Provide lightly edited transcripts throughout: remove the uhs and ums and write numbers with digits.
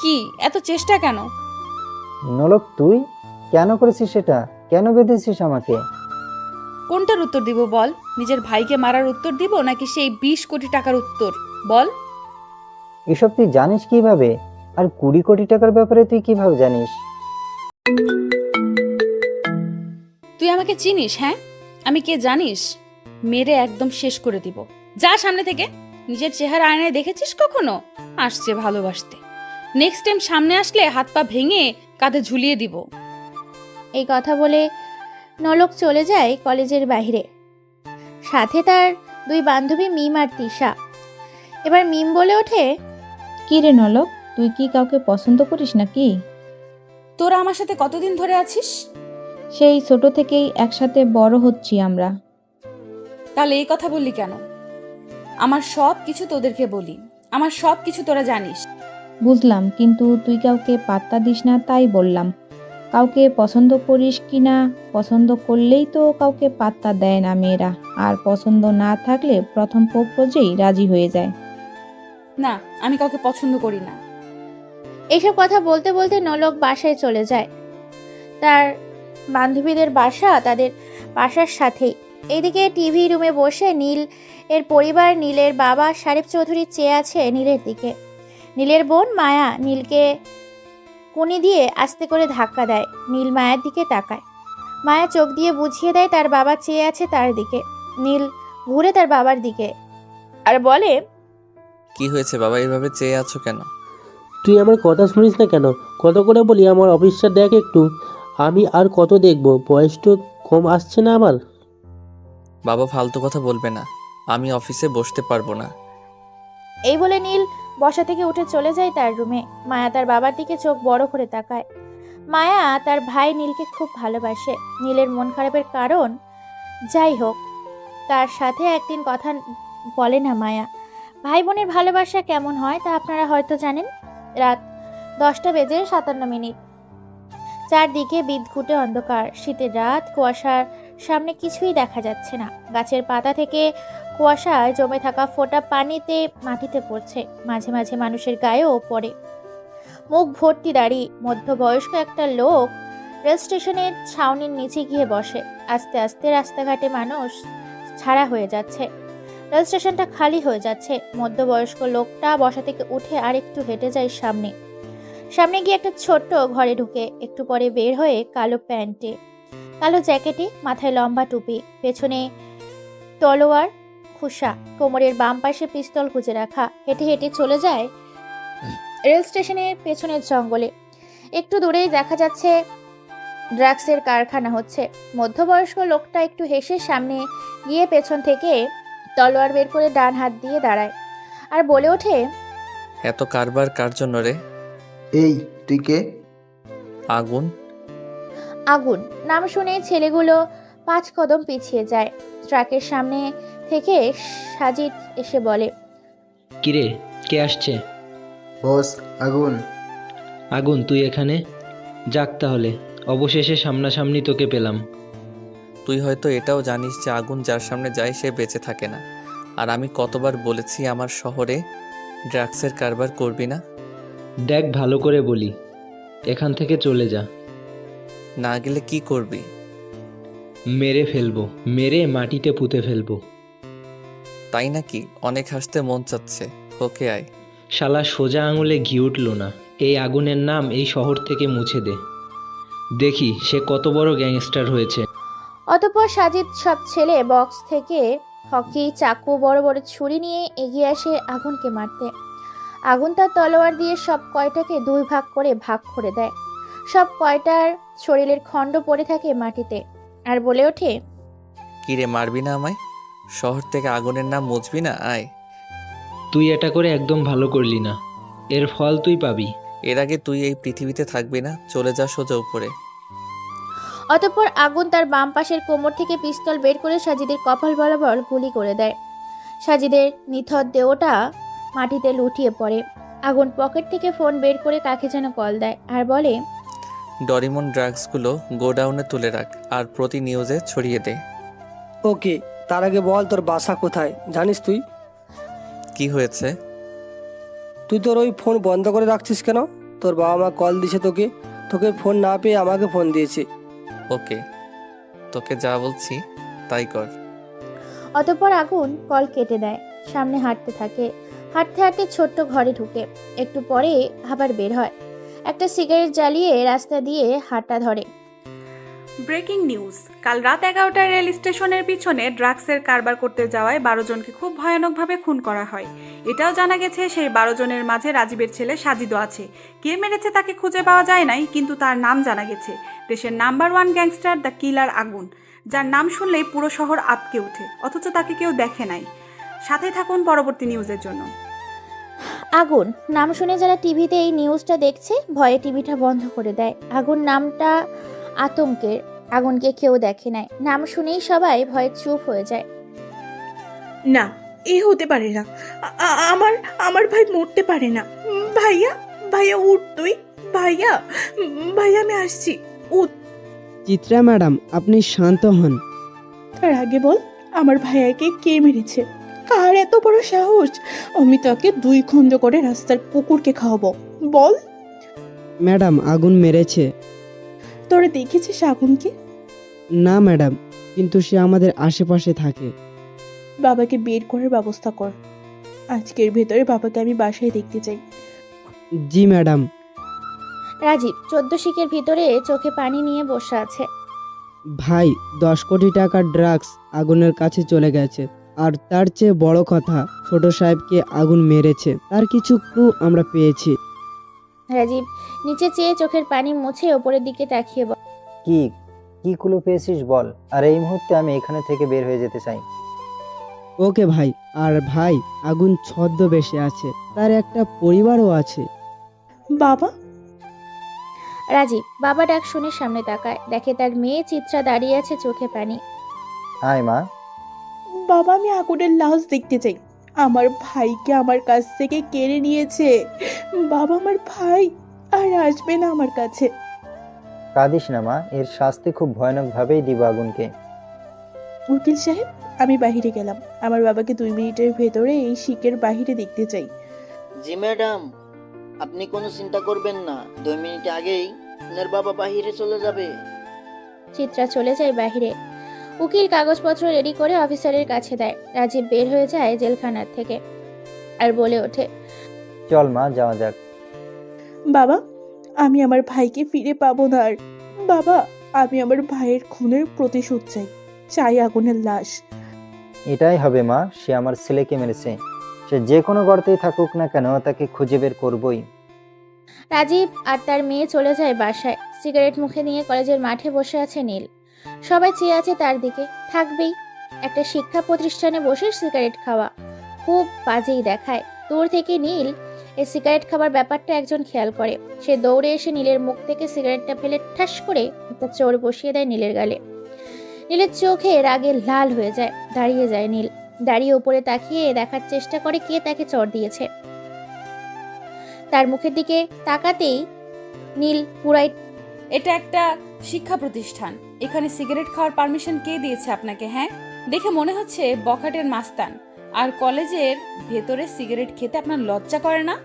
কি এত চেষ্টা কেন? নলক তুই কেন করেছিস সেটা? কেন বেঁধেছিস আমাকে? কোনটার উত্তর দিব বল? নিজের ভাইকে মারার উত্তর দিব নাকি সেই 20 কোটি টাকার উত্তর? বল। এসব তুই জানিস কিভাবে? আর 20 কোটি টাকার ব্যাপারে তুই কিভাবে জানিস? তুই আমাকে চিনিস? হ্যাঁ, আমি কে জানিস? মেরে একদম শেষ করে দিব। যা সামনে থেকে। নিজের চেহারা আয়নায় দেখেছিস কখনো? আসছে ভালোবাসতে। নেক্সট টাইম সামনে আসলে হাত পা ভেঙে কাঁধে ঝুলিয়ে দিব। এই কথা বলে নলক চলে যায় কলেজের বাইরে। সাথে তার দুই বান্ধবী মিম আর তিশা। এবার মিম বলে ওঠে, কি রে নলক, তুই কি কাউকে পছন্দ করিস নাকি? তোরা আমার সাথে কতদিন ধরে আছিস? সেই ছোট থেকেই একসাথে বড় হচ্ছি আমরা। তাহলে এই কথা বললি কেন? আমার সব কিছু তোদেরকে বলি, আমার সব কিছু তোরা জানিস। বুঝলাম, কিন্তু তুই কাউকে পাত্তা দিস না তাই বললাম। কাউকে পছন্দ করিস কি না, পছন্দ করলেই তো কাউকে পাত্তা দেয় না মেয়েরা, আর পছন্দ না থাকলে প্রথম প্রপোজেই রাজি হয়ে যায়। না, আমি কাউকে পছন্দ করি না। এইসব কথা বলতে বলতে নলক বাসায় চলে যায়। তার বান্ধবীদের বাসা তাদের বাসার সাথেই। এইদিকে টিভি রুমে বসে নীল এর পরিবার, নীলের বাবা শারিফ চৌধুরী চেয়ে আছে নীলের দিকে। নীলের বোন মায়া নীলকে কুনি দিয়ে আস্তে করে ধাক্কা দেয়। নীল মায়ের দিকে তাকায়। মায়া চোখ দিয়ে বুঝিয়ে দেয় তার বাবা চেয়ে আছে তার দিকে। নীল ঘুরে তার বাবার দিকে আর বলে, কি হয়েছে বাবা, এভাবে চেয়ে আছো কেন? তুই আমার কথা শুনিস না কেন? কত করে বলি আমার অফিসটা দেখ একটু। আমি আর কত দেখব, বয়স তো কম আসছে না আমার? বাবা ফালতু কথা বলবে না, আমি অফিসে বসতে পারবো না। এই বলে নীল বসা থেকে উঠে চলে যায় তার রুমে। মায়া তার বাবার দিকে চোখ বড় করে তাকায়। মায়া তার ভাই নীলকে খুব ভালোবাসে। নীলের মন খারাপের কারণ যাই হোক, তার সাথে একদিন কথা বলে না মায়া। ভাই বোনের ভালোবাসা কেমন হয় তা আপনারা হয়তো জানেন। রাত 10:57 চারদিকে বিদঘুটে অন্ধকার। শীতের রাত, কুয়াশার সামনে কিছুই দেখা যাচ্ছে না। গাছের পাতা থেকে কুয়াশায় জমে থাকা ফোঁটা পানিতে মাটিতে পড়ছে, মাঝে মাঝে মানুষের গায়েও পড়ে। মুখ ভর্তি দাড়ি মধ্যবয়স্ক একটা লোক রেল স্টেশনের ছাউনির নিচে গিয়ে বসে। আস্তে আস্তে রাস্তাঘাটে মানুষ ছাড়া হয়ে যাচ্ছে। রেল স্টেশনটা খালি হয়ে যাচ্ছে। মধ্যবয়স্ক লোকটা বসা থেকে উঠে আরেকটু হেঁটে যায় সামনে। সামনে গিয়ে একটা ছোট্ট ঘরে ঢুকে একটু পরে বের হয়ে কালো প্যান্টে, কালো জ্যাকেটে, মাথায় লম্বা টুপি, পেছনে তলোয়ার খুসা, কোমরের বাম পাশে পিস্তল গুজে রাখা, হেঁটে হেঁটে চলে যায় রেল স্টেশনের পেছনের জঙ্গলে। একটু দূরেই দেখা যাচ্ছে ড্রাগসের কারখানা হচ্ছে। মধ্যবয়স্ক লোকটা একটু হেসে সামনে গিয়ে পেছন থেকে তলোয়ার বের করে ডান হাত দিয়ে দাঁড়ায় আর বলে ওঠে, এত কারবার কার জন্য রে? এই তুই কে? আগুন। আগুন নাম শুনে ছেলেগুলো 5 কদম পিছিয়ে যায়। ট্রাকের সামনে থেকে সাজিদ এসে বলে, কিরে, কে আসছে? বস, আগুন। আগুন, তুই এখানে? যাক তাহলে, অবশেষে সামনাসামনি তোকে পেলাম। তুই হয়তো এটাও জানিস যে আগুন যার সামনে যায় সে বেঁচে থাকে না। আর আমি কতবার বলেছি আমার শহরে ড্রাগসের কারবার করবি না। দেখ, ভালো করে বলি, এখান থেকে চলে যা। না গেলে কি করবি? মেরে ফেলবো, মেরে মাটিতে পুঁতে ফেলবো। তাই নাকি? অনেক হাসতে মন চাচ্ছে, ওকে আয়। শালা সোজা আঙুলে ঘি উঠল না। এই আগুনের নাম এই শহর থেকে মুছে দে, দেখি সে কত বড় গ্যাংস্টার হয়েছে। অতঃপর সাজিদ সব ছেলে বক্স থেকে হকি, চাকু, বড় বড় ছুরি নিয়ে এগিয়ে আসে আগুনকে মারতে। আগুন তার তলোয়ার দিয়ে সব কয়টাকে 2 ভাগ করে দেয়। সব কয়টার শরীরের খণ্ড পড়ে থাকে মাটিতে আর বলে ওঠে, কি রে, মারবি না আমায়? শহর থেকে আগুনের নাম মুছবি না? আয়। তুই এটা করে একদম ভালো করলি না, এর ফল তুই পাবি। এর আগে তুই এই পৃথিবীতে থাকবি না, চলে যা সোজা উপরে। অতঃপর আগুন তার বাম পাশের কোমর থেকে পিস্তল বের করে সাজিদের কপাল বরাবর গুলি করে দেয়। সাজিদের নিথর দেহটা মাটিতে লুটিয়ে পড়ে। আগুন পকেট থেকে ফোন বের করে কাকে যেন কল দেয় আর বলে, ডরিমন ড্রাগসগুলো গোডাউনে তুলে রাখ আর প্রতি নিউজে ছড়িয়ে দে। ওকে, তার আগে বল তোর বাসা কোথায় জানিস তুই? কি হয়েছে? তুই তোর ওই ফোন বন্ধ করে রাখছিস কেন? তোর বাবা মা কল দিছে তোকে, তোকে ফোন না পেয়ে আমাকে ফোন দিয়েছে। ওকে, তোকে যা বলছি তাই কর। অতঃপর আগুন কল কেটে দেয়, সামনে হাঁটতে থাকে। হাঁটতে হাঁটতে ছোট্ট ঘরে ঢুকে, একটু পরে আবার বের হয়। একটা সিগারেট জ্বালিয়ে রাস্তা দিয়ে হাঁটা ধরে। ব্রেকিং নিউজ, কাল রাত 11টায় রেল স্টেশনের পিছনে ড্রাগসের কারবার করতে যাওয়ায় 12 জনকে খুব ভয়ানকভাবে খুন করা হয়। এটাও জানা গেছে সেই 12 জনের মাঝে রাজীবের ছেলে সাজিদও আছে। কে মেরেছে তাকে খুঁজে পাওয়া যায় নাই, কিন্তু তার নাম জানা গেছে। দেশের নাম্বার 1 গ্যাংস্টার দ্য কিলার আগুন, যার নাম শুনলেই পুরো শহর আঁতকে ওঠে, অথচ তাকে কেউ দেখে নাই। সাথে থাকুন পরবর্তী নিউজের জন্য। আগুন নাম শুনে যারা টিভিতে এই নিউজটা দেখছে ভয়ে টিভিটা বন্ধ করে দেয়। আগুন নামটা আতঙ্কের। আগুনকে কেউ দেখে নাই, নাম শুনেই সবাই ভয়ে চুপ হয়ে যায়। না, এ হতে পারে না। আমার আমার ভাই মরতে পারে না। ভাইয়া, ভাইয়া উঠ তুই। ভাইয়া, ভাইয়া আমি আসছি। চিত্রা ম্যাডাম, আপনি শান্ত হন। তার আগে বল, আমার ভাইয়াকে কে মেরেছে? কার এত বড় সাহস? আমি তাকে 2 খন্ড করে রাস্তার কুকুরকে খাওয়াবো। বল। ম্যাডাম, আগুন মেরেছে। তোরা দেখেছিস আগুনকে? না ম্যাডাম, কিন্তু সে আমাদের আশেপাশে থাকে। বাবাকে বের করার ব্যবস্থা কর। আজকের ভেতরে বাবাকে আমি বাসায় দেখতে চাই। জি ম্যাডাম। রাজীব 14 শিকের ভিতরে চোখে পানি নিয়ে বসে আছে। ভাই, 10 কোটি টাকার ড্রাগস আগুনের কাছে চলে গেছে। আর তার চেয়ে বড় কথা, ছোট সাহেবকে আগুন মেরেছে, তার কিছু ক্লু আমরা পেয়েছি। রাজীব নিচে চেয়ে চোখের পানি মুছে ওপরের দিকে তাকিয়ে বলে, কি কি কুলো পেয়েছিস বল, আর এই মুহূর্তে আমি এখানে থেকে বের হয়ে যেতে চাই। ওকে ভাই। আর ভাই, আগুন ছদ্মবেশে আছে, তার একটা পরিবারও আছে। বাবা। রাজীব বাবা ডাক শুনে সামনে তাকায়, দেখে তার মেয়ে চিত্রা দাঁড়িয়ে আছে, চোখে পানি। হাই মা। বাবা, আমি আগুনের লাশ দেখতে চাই। আমার ভাইকে আমার কাছ থেকে কেড়ে নিয়েছে। বাবা, আমার ভাই আর আসবে না আমার কাছে। কাঁদিস না মা, এর শাস্তি খুব ভয়ানক ভাবেই দিব আগুনকে। উকিল সাহেব, আমি বাহিরে গেলাম। আমার বাবাকে 2 মিনিটের ভেতরে এই শিকের বাহিরে দেখতে চাই। জি ম্যাডাম, আপনি কোনো চিন্তা করবেন না, 2 মিনিট আগেই আপনার বাবা বাহিরে চলে যাবে। চিত্রা চলে যায় বাহিরে। উকিল কাগজপত্র রেডি করে অফিসারের কাছে দেয়। রাজীব বের হয়ে যায় জেলখানার থেকে আর বলে ওঠে, চল মা, যাওয়া যাক। বাবা, আমি আমার ভাইকে ফিরে পাবো না আর। বাবা, আমি আমার ভাইয়ের খুনের প্রতিশোধ চাই। চাই আগুনের লাশ। এটাই হবে মা, সে আমার ছেলেকে মেরেছে। সে যে কোনো গর্তেই থাকুক না কেন, তাকে খুঁজে বের করবই। রাজীব আর তার মেয়ে চলে যায় বাসায়। সিগারেট মুখে নিয়ে কলেজের মাঠে বসে আছে নীল। সবাই চেয়ে আছে তার দিকে, থাকবেই। একটা শিক্ষা প্রতিষ্ঠানে বসে সিগারেট খাওয়া খুব বাজেই দেখায়। দূর থেকে নীল এই সিগারেট খাবার ব্যাপারটা একজন খেয়াল করে। সে দৌড়ে এসে নীলের মুখ থেকে সিগারেটটা ফেলে ঠাস করে একটা চোর বসিয়ে দেয় নীলের গালে। নীলের চোখে রাগে লাল হয়ে যায়। দাঁড়িয়ে যায় নীল, দাঁড়িয়ে উপরে তাকিয়ে দেখার চেষ্টা করে কে তাকে চড় দিয়েছে। তার মুখের দিকে তাকাতেই নীল পুরাই। এটা একটা শিক্ষা প্রতিষ্ঠান, এখানে সিগারেট খাওয়ার পারমিশন কে দিয়েছে আপনাকে? হ্যাঁ, দেখে মনে হচ্ছে বখাটের মাস্তান। আর কলেজের ভেতরে সিগারেট খেতে আপনার লজ্জা করে না?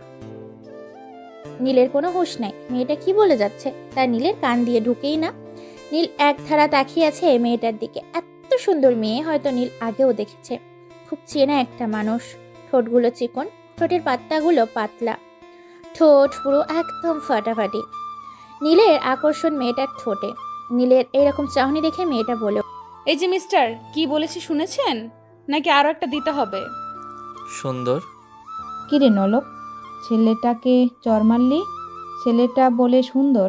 নীলের কোনো হুঁশ নাই, মেয়েটা কি বলে যাচ্ছে তার নীলের কান দিয়ে ঢুকেই না। নীল এক ধারা তাকিয়ে আছে মেয়েটার দিকে। এত সুন্দর মেয়ে হয়তো নীল আগেও দেখেছে। খুব চেনা একটা মানুষ। ঠোঁটগুলো চিকন, ঠোঁটের পাত্তাগুলো পাতলা, ঠোঁট পুরো একদম ফাটাফাটি। নীলের আকর্ষণ মেয়েটার ঠোঁটে। নীলের এরকম চাহনি দেখে মেয়েটা বলে, এই যে মিস্টার, কি বলেছি শুনেছেন নাকি আরো একটা দিতে হবে? সুন্দর। কিরে নলক, ছেলেটাকে চর মারলি? ছেলেটা বলে সুন্দর?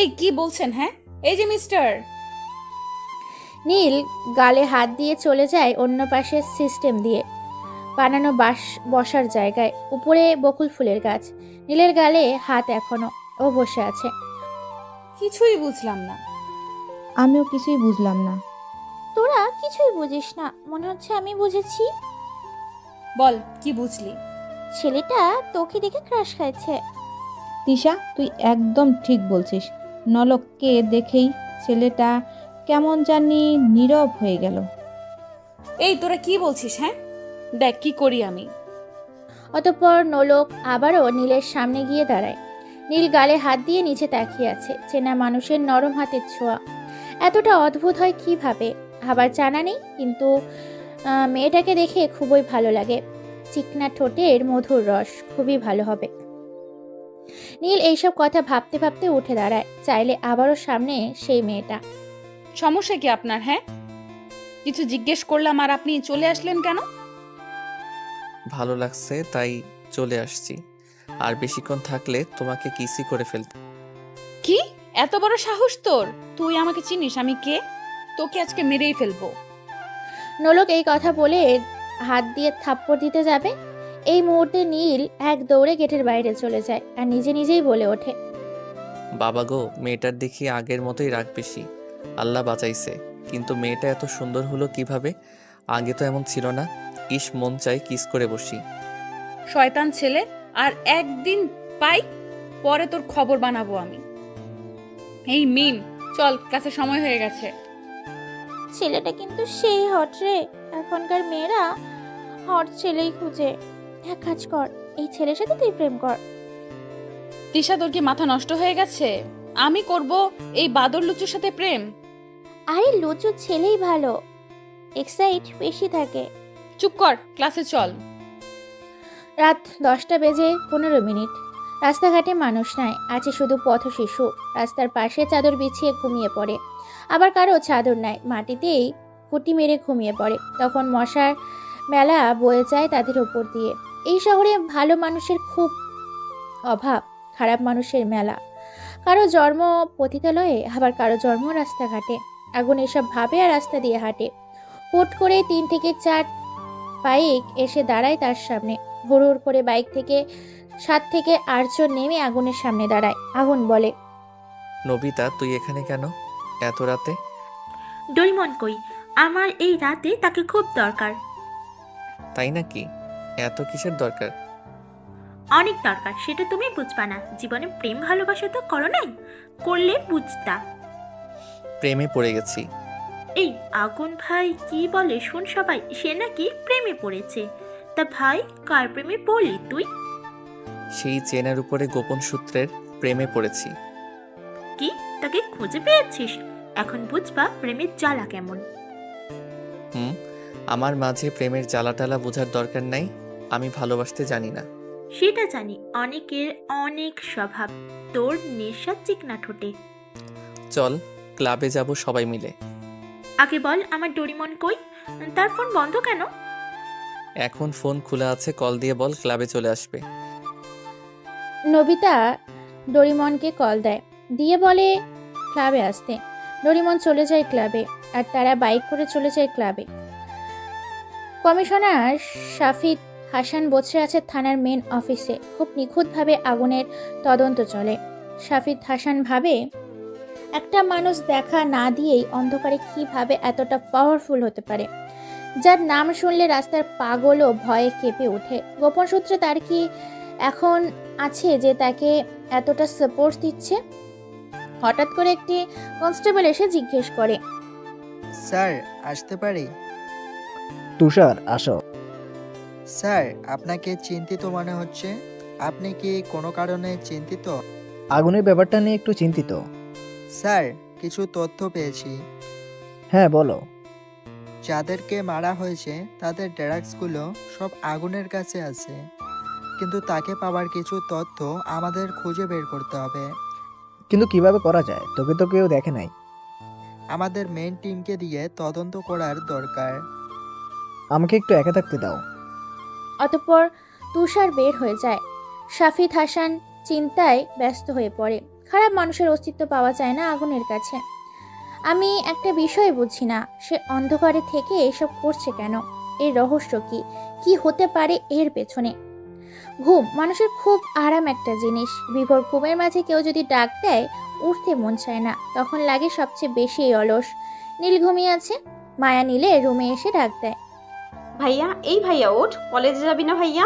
এই কি বলছেন? হ্যাঁ, এই যে মিস্টার। নীল গালে হাত দিয়ে চলে যায় অন্য পাশের সিস্টেম দিয়ে বানানো বসার জায়গায়। উপরে বকুল ফুলের গাছ। নীলের গালে হাত এখনো। ও বসে আছে। কিছুই বুঝলাম না। আমিও কিছুই বুঝলাম না। তোরা কিছুই বুঝিস না, মনে হচ্ছে আমি বুঝেছি। বল, কি বুঝলি? ছেলেটা তোকে দেখে ক্রাশ খাইছে। তিশা, তুই একদম ঠিক বলছিস। নলককে দেখেই ছেলেটা কেমন জানি নীরব হয়ে গেল। এই তোরা কি বলছিস? হ্যাঁ, দেখ কি করি আমি। অতঃপর নোলক আবারও নীলের সামনে গিয়ে দাঁড়ায়। নীল গালে হাত দিয়ে নিচে তাকিয়ে আছে। চেনা মানুষের নরম হাতের ছোঁয়া এতটা অদ্ভুত হয় কিভাবে আবার জানা নেই, কিন্তু মেয়েটাকে দেখে খুবই ভালো লাগে। চিকনা ঠোঁটের মধুর রস, খুবই ভালো হবে। নীল এইসব কথা ভাবতে ভাবতে উঠে দাঁড়ায়। চাইলে আবারও সামনে সেই মেয়েটা। সমস্যা কি আপনার? হ্যাঁ, কিছু জিজ্ঞেস করলাম আর আপনি চলে আসলেন কেন? ভালো লাগছে তাই চলে আসছি। আর বেশিক্ষণ থাকলে তোমাকে কিসই করে ফেলতে। কি এত বড় সাহস তোর? তুই আমাকে চিনিস আমি কে? তোকে আজকে মেরেই ফেলবো। নোলক এই কথা বলে হাত দিয়ে থাপ্পড় দিতে যাবে, এই মুহূর্তে নীল এক দৌড়ে গেটের বাইরে চলে যায় আর নিজে নিজেই বলে ওঠে, বাবা গো, মেয়েটার দেখি আগের মতোই রাগ বেশি। আল্লাহ বাঁচাইছে। কিন্তু মেয়েটা এত সুন্দর হলো কিভাবে? আগে তো এমন ছিল না। ইস, মন চাই কিস করে বসি। শয়তান ছেলে, আর একদিন পাই পরে তোর খবর বানাবো আমি। এই মিম, চল, ক্লাসের সময় হয়ে গেছে। ছেলেটা কিন্তু সেই হট রে, এখনকার মেয়েরা হট ছেলেই খুঁজে। এক কাজ কর, এই ছেলের সাথে তুই প্রেম কর। তিশা, তোর কি মাথা নষ্ট হয়ে গেছে? আমি করব এই বাদর লুচুর সাথে প্রেম? আরে লুচু ছেলেই ভালো, এক্সাইট বেশি থাকে। চুপ কর, ক্লাসে চল। রাত 10:15। রাস্তাঘাটে মানুষ নাই, আছে শুধু পথ শিশু। রাস্তার পাশে চাদর বিছিয়ে ঘুমিয়ে পড়ে, আবার কারো চাদর নাই, মাটিতেই ফুটি মেরে ঘুমিয়ে পড়ে। তখন মশার মেলা বয়ে যায় তাদের ওপর দিয়ে। এই শহরে ভালো মানুষের খুব অভাব, খারাপ মানুষের মেলা। কারো জন্ম পতিতালয়ে, আবার কারো জন্ম রাস্তাঘাটে। আগুন এসব ভাবে আর রাস্তা দিয়ে হাঁটে। হুট করে 3 থেকে 4 বাইক এসে দাঁড়ায় তার সামনে। হুড় করে বাইক থেকে 7 থেকে 8 জন নেমে আগুনের সামনে দাঁড়ায়। আগুন বলে, নবিতা, তুই এখানে কেন এত রাতে? ডরিমন কই? আমার এই রাতে তাকে খুব দরকার। তাই নাকি? এত কিসের দরকার? অনেক দরকার, সেটা তুমি বুঝবা না। জীবনে প্রেম ভালোবাসা তো করো নাই, করলে বুঝতা। প্রেমে পড়ে গেছি। এই আগুন ভাই কি বলে শোন সবাই, সে নাকি প্রেমে পড়েছে। তা ভাই, কার প্রেমে পড়লি তুই? সেই চেনের উপরে গোপন সূত্রের প্রেমে পড়েছি। কি, তাকে খুঁজে পেয়েছিস? এখন বুঝবা প্রেমের জ্বালা কেমন। আমার মাঝে প্রেমের জ্বালাটালা বোঝার দরকার নাই। আমি ভালোবাসতে জানি না। সেটা জানি, অনেকের অনেক স্বভাব। তোর নেশা চিকনা ঠোঁটে। চল, ক্লাবে যাব সবাই মিলে। আগে বল আমার ডরিমন কই? তার ফোন বন্ধ কেন? এখন ফোন খোলা আছে, কল দিয়ে বল ক্লাবে চলে আসবে। নবিতা ডরিমনকে কল দেয়, দিয়ে বলে ক্লাবে আসতে। ডরিমন চলে যায় ক্লাবে, আর তারা বাইক করে চলে যায় ক্লাবে। কমিশনার শাফিদ হাসান বসে আছে থানার মেন অফিসে। খুব নিখুঁতভাবে আগুনের তদন্ত চলে। শাফিদ হাসান ভাবে, একটা মানুষ দেখা না দিয়েই অন্ধকারে কিভাবে এতটা পাওয়ারফুল হতে পারে, যার নাম শুনলে রাস্তার পাগলও ভয়ে কেঁপে ওঠে। গোপন সূত্রে তার কি এখন আছে যে তাকে এতটা সাপোর্ট দিচ্ছে? হঠাৎ করে একটি কনস্টেবল এসে জিজ্ঞেস করে, স্যার আসতে পারি? তুষার, আসো। স্যার আপনাকে চিন্তিত মনে হচ্ছে, আপনি কি কোনো কারণে চিন্তিত? আগুনের ব্যাপারটা নিয়ে একটু চিন্তিত। স্যার কিছু তথ্য পেয়েছি। হ্যাঁ, বলো। যাদেরকে মারা হয়েছে তাদের ড্রাগসগুলো সব আগুনের কাছে আছে, কিন্তু তাকে পাওয়ার কিছু তথ্য আমাদের খুঁজে বের করতে হবে। কিন্তু কিভাবে করা যায়? তোকে তো কেউ দেখে নাই। আমাদের মেন টিমকে দিয়ে তদন্ত করার দরকার। আমাকে একটু একা থাকতে দাও। অতঃপর তুষার বের হয়ে যায়। শাফিদ হাসান চিন্তায় ব্যস্ত হয়ে পড়ে। খারাপ মানুষের অস্তিত্ব পাওয়া যায় না আগুনের কাছে। আমি একটা বিষয় বুঝি না, সে অন্ধকারে থেকে এসব করছে কেন? এর রহস্য কি? কি হতে পারে এর পেছনে? ঘুম মানুষের খুব আরাম একটা জিনিস। বিভোর ঘুমের মাঝে কেউ যদি ডাক দেয়, উঠতে মন চায় না, তখন লাগে সবচেয়ে বেশি অলস। নীল ঘুমিয়ে আছে। মায়া নীলে রুমে এসে ডাক দেয়, ভাইয়া, এই ভাইয়া ওঠ, কলেজে যাবি না ভাইয়া?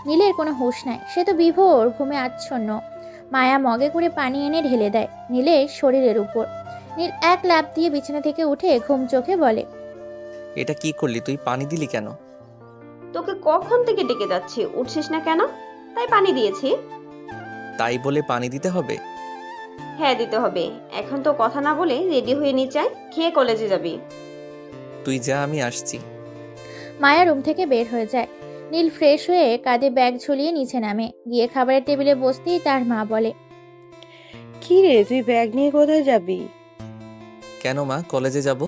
নীলের কোনো হুঁশ নাই, সে তো বিভোর ঘুমে আচ্ছন্ন। মায়া মগে করে পানি এনে ঢেলে দেয় নীলের শরীরের উপর। নীল এক লাফ দিয়ে বিছানা থেকে উঠে ঘুম চোখে বলে, এটা কি করলি তুই? পানি দিলি কেন? তোকে কখন থেকে ডেকে যাচ্ছি, উঠছিস না কেন? তাই পানি দিয়েছি। তাই বলে পানি দিতে হবে? হ্যাঁ দিতে হবে। এখন তো কথা না বলে রেডি হয়ে নি, চাই খেয়ে কলেজে যাবি। তুই যা, আমি আসছি। মায়া রুম থেকে বের হয়ে যায়। নীল ফ্রেশ হয়ে কাঁধে ব্যাগ ঝুলিয়ে নিচে নামে। গিয়ে খাবারের টেবিলে বসতেই তার মা বলে, কি রে, তুই ব্যাগ নিয়ে কোথায় যাবি? কেন মা, কলেজে যাব।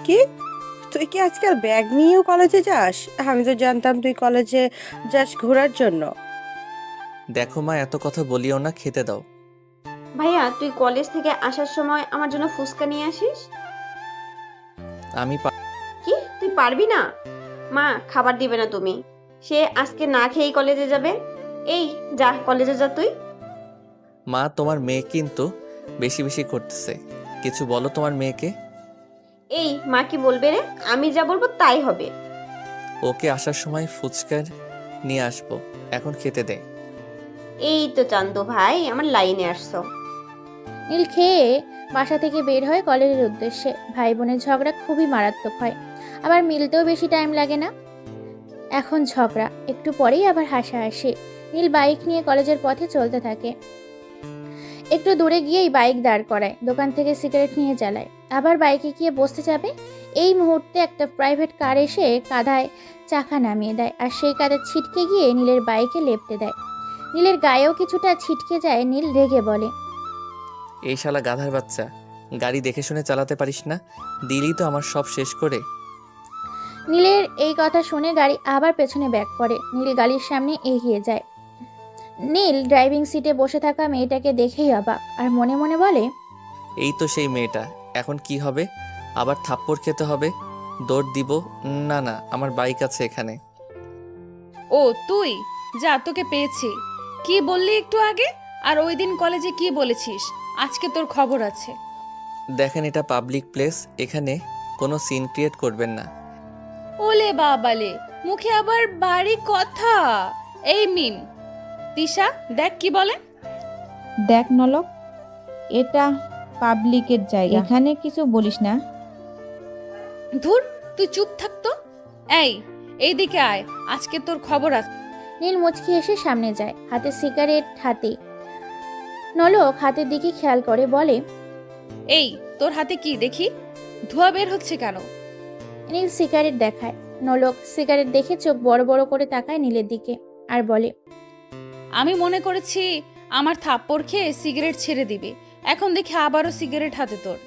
কি, তুই কি আজকাল ব্যাগ নিয়েও কলেজে যাস? আমি তো জানতাম তুই কলেজে যাস ঘোরার জন্য। দেখো মা, এত কথা বলিও না, খেতে দাও। ভাইয়া, তুই কলেজ থেকে আসার সময় আমার জন্য ফুচকা নিয়ে আসিস। আমি কি, তুই পারবি না? মা খাবার দিবে না তুমি, সে আজকে না খেয়েই কলেজে যাবে। এই যা, কলেজে যা তুই। মা, তোমার মেয়ে কিন্তু বেশি বেশি করতেছে, কিছু বলো তোমার মেয়েকে। এই মা কি বলবে রে? আমি যা বলবো তাই হবে। ওকে আসার সময় ফুচকা নিয়ে আসবো, এখন খেতে দে। এই তো চান্দু ভাই, আমার লাইনে আসছো। নীল খেয়ে বাসা থেকে বের হয় কলেজের উদ্দেশ্যে। ভাই বোনের ঝগড়া খুবই মারাত্মক হয়, আবার মিলতেও বেশি টাইম লাগে না। এখন ঝগড়া, একটু পরেই আবার হাসাহাসি। নীল বাইক নিয়ে কলেজের পথে চলতে থাকে। একটু দূরে গিয়েই বাইক দাঁড় করায়, দোকান থেকে সিগারেট নিয়ে জ্বালায়, আবার বাইকে গিয়ে বসতে যাবে। এই মুহূর্তে একটা প্রাইভেট কার এসে কাঁধায় চাকা নামিয়ে দেয়, আর সেই কাঁধে ছিটকে গিয়ে নীলের বাইকে লেপটে দেয়। নীলের গায়েও কিছুটা ছিটকে যায়। নীল রেগে বলে, এই শালা গাধার বাচ্চা, গাড়ি দেখে শুনে চালাতে পারিস না? দিলি তো আমার সব শেষ করে। নীলের এই কথা শুনে গাড়ি আবার পেছনে ব্যাক করে। নীল গাড়ির সামনে এগিয়ে যায়। নীল ড্রাইভিং সিটে বসে থাকা মেয়েটাকে দেখেই অবাক, আর মনে মনে বলে, এই তো সেই মেয়েটা, এখন কি হবে? আবার থাপ্পড় খেতে হবে? দৌড় দিব? না না, আমার বাইক আছে এখানে। ও তুই, যা, তোকে পেয়েছি। কি বললি একটু আগে? আর ওই দিন কলেজে কি বলেছিস? আজকে তোর খবর আছে। দেখেন, এটা পাবলিক প্লেস, এখানে কোনো সিন ক্রিয়েট করবেন না। ওলে বাবালে, মুখে আবার বাড়ি কথা। এই মিম, তিশা দেখ কি বলে। দেখ নলক, এটা পাবলিকের জায়গা, এখানে কিছু বলিস না। ধুর, তুই চুপ থাকতো। এইদিকে আয়, আজকে তোর খবর আছে। নীল মুচকি এসে সামনে যায়, হাতে সিগারেট হাতে। নলক হাতের দিকে খেয়াল করে বলে, এই তোর হাতে কি দেখি? ধোঁয়া বের হচ্ছে কেন? নীল সিগারেট দেখায়। নলক সিগারেট দেখে চোখ বড় বড় করে তাকায় নীলের দিকে, আর বলে, আমি মনে করেছি আমার থাপ্পড় খেয়ে সিগারেট ছেড়ে দিবি, এখন দেখি আবারও সিগারেট হাতে তোর।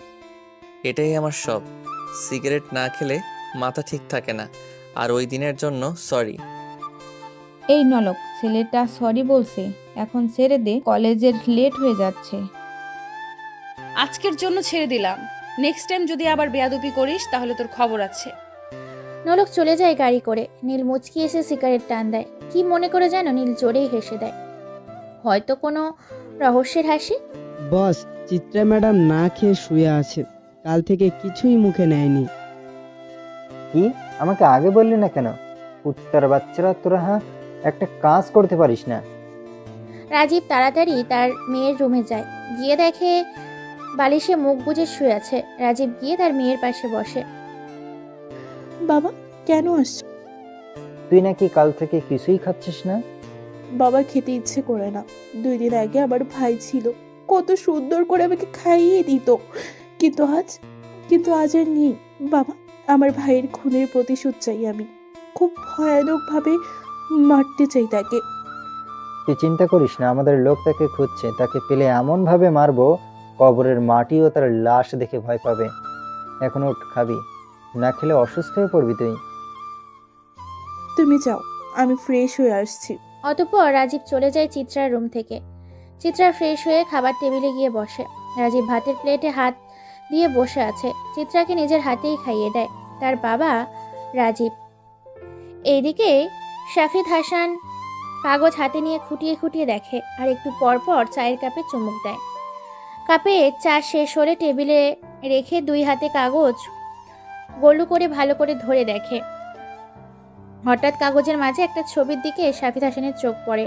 এটাই আমার সব, সিগারেট না খেলে মাথা ঠিক থাকে না। আর ওই দিনের জন্য সরি। এই নলক, ছেলেটা সরি বলছে, এখন ছেড়ে দে, কলেজের লেট হয়ে যাচ্ছে। আজকের জন্য ছেড়ে দিলাম, নেক্সট টাইম যদি আবার বেয়াদবি করিস তাহলে তোর খবর আছে। নলক চলে যায় গাড়ি করে। নীল মুচকি এসে সিগারেট টান দেয়। কি মনে করে যেন নীল জোরেই হেসে দেয়, হয়তো কোনো রহস্যের হাসি। বস, চিত্রা ম্যাডাম না খেয়ে শুয়ে আছে, কাল থেকে কিছুই মুখে নেয়নি। কি, আমাকে আগে বললি না কেন? কুত্তার বাচ্চারা তোরা, হ্যাঁ, একটা কাজ করতে পারিস না। রাজীব তাড়াতাড়ি তার মেয়ের রুমে যায়, গিয়ে দেখে বালিশে মুখ গুজে শুয়ে আছে। রাজীব গিয়ে তার মেয়ের পাশে বসে। বাবা কেন আসছো? তুই নাকি কাল থেকে কিছুই খাচ্ছিস না? বাবা খেতে ইচ্ছে করে না। 2 দিন আগে আমার ভাই ছিল, কত সুন্দর করে আমাকে খাইয়ে দিত, কিন্তু আজ আর নেই। বাবা, আমার ভাইয়ের খুনের প্রতিশোধ চাই আমি, খুব ভয়ানকভাবে মারতে চাই তাকে। তুই চিন্তা করিস না, আমাদের লোক তাকে খুঁজছে, তাকে পেলে এমন ভাবে মারবো কবরের মাটিও তার লাশ দেখে ভয় পাবে। এখন ওঠ, খাবি না, খেলে অসুস্থ হয়ে পড়বি তুই। তুমি যাও, আমি ফ্রেশ হয়ে আসছি। অতঃপর রাজীব চলে যায় চিত্রার রুম থেকে। চিত্রা ফ্রেশ হয়ে খাবার টেবিলে গিয়ে বসে। রাজীব ভাতের প্লেটে হাত দিয়ে বসে আছে, চিত্রাকে নিজের হাতেই খাইয়ে দেয় তার বাবা রাজীব। এইদিকে শাফিদ হাসান কাগজ হাতে নিয়ে খুঁটিয়ে খুঁটিয়ে দেখে, আর একটু পর পর চায়ের কাপে চুমুক দেয়। কাপে চা শেষ হলে টেবিলে রেখে 2 হাতে কাগজ গোলু করে ভালো করে ধরে দেখে। হঠাৎ কাগজের মাঝে একটা ছবির দিকে শাফিদ হাসানের চোখ পড়ে।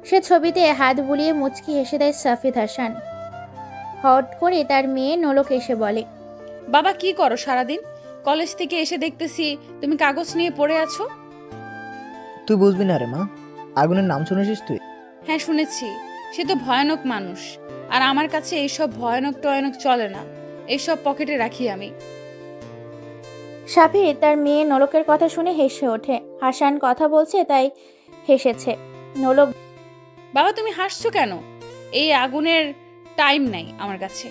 সে ছবিতে হাত বুলিয়ে মুচকি হেসে দেয় শাফিদ হাসান। হট করে তার মেয়ে নলক এসে বলে, বাবা কি করো সারাদিন? কলেজ থেকে এসে দেখতেছি তুমি কাগজ নিয়ে পড়ে আছো। তুই বুঝবি না রে মা, আগুনের নাম শুনেছিস তুই? হ্যাঁ শুনেছি, সে তো ভয়ানক মানুষ। আর আমার কাছে এইসব ভয়ানক টয়ানক চলে না, এইসব পকেটে রাখি আমি। সাফি তার মেয়ে নোলকের কথা শুনে হেসে ওঠে। হাসান কথা বলছে তাই হেসেছে। নোলক, বাবা তুমি হাসছো কেন? এই আগুনের টাইম নাই আমার কাছে।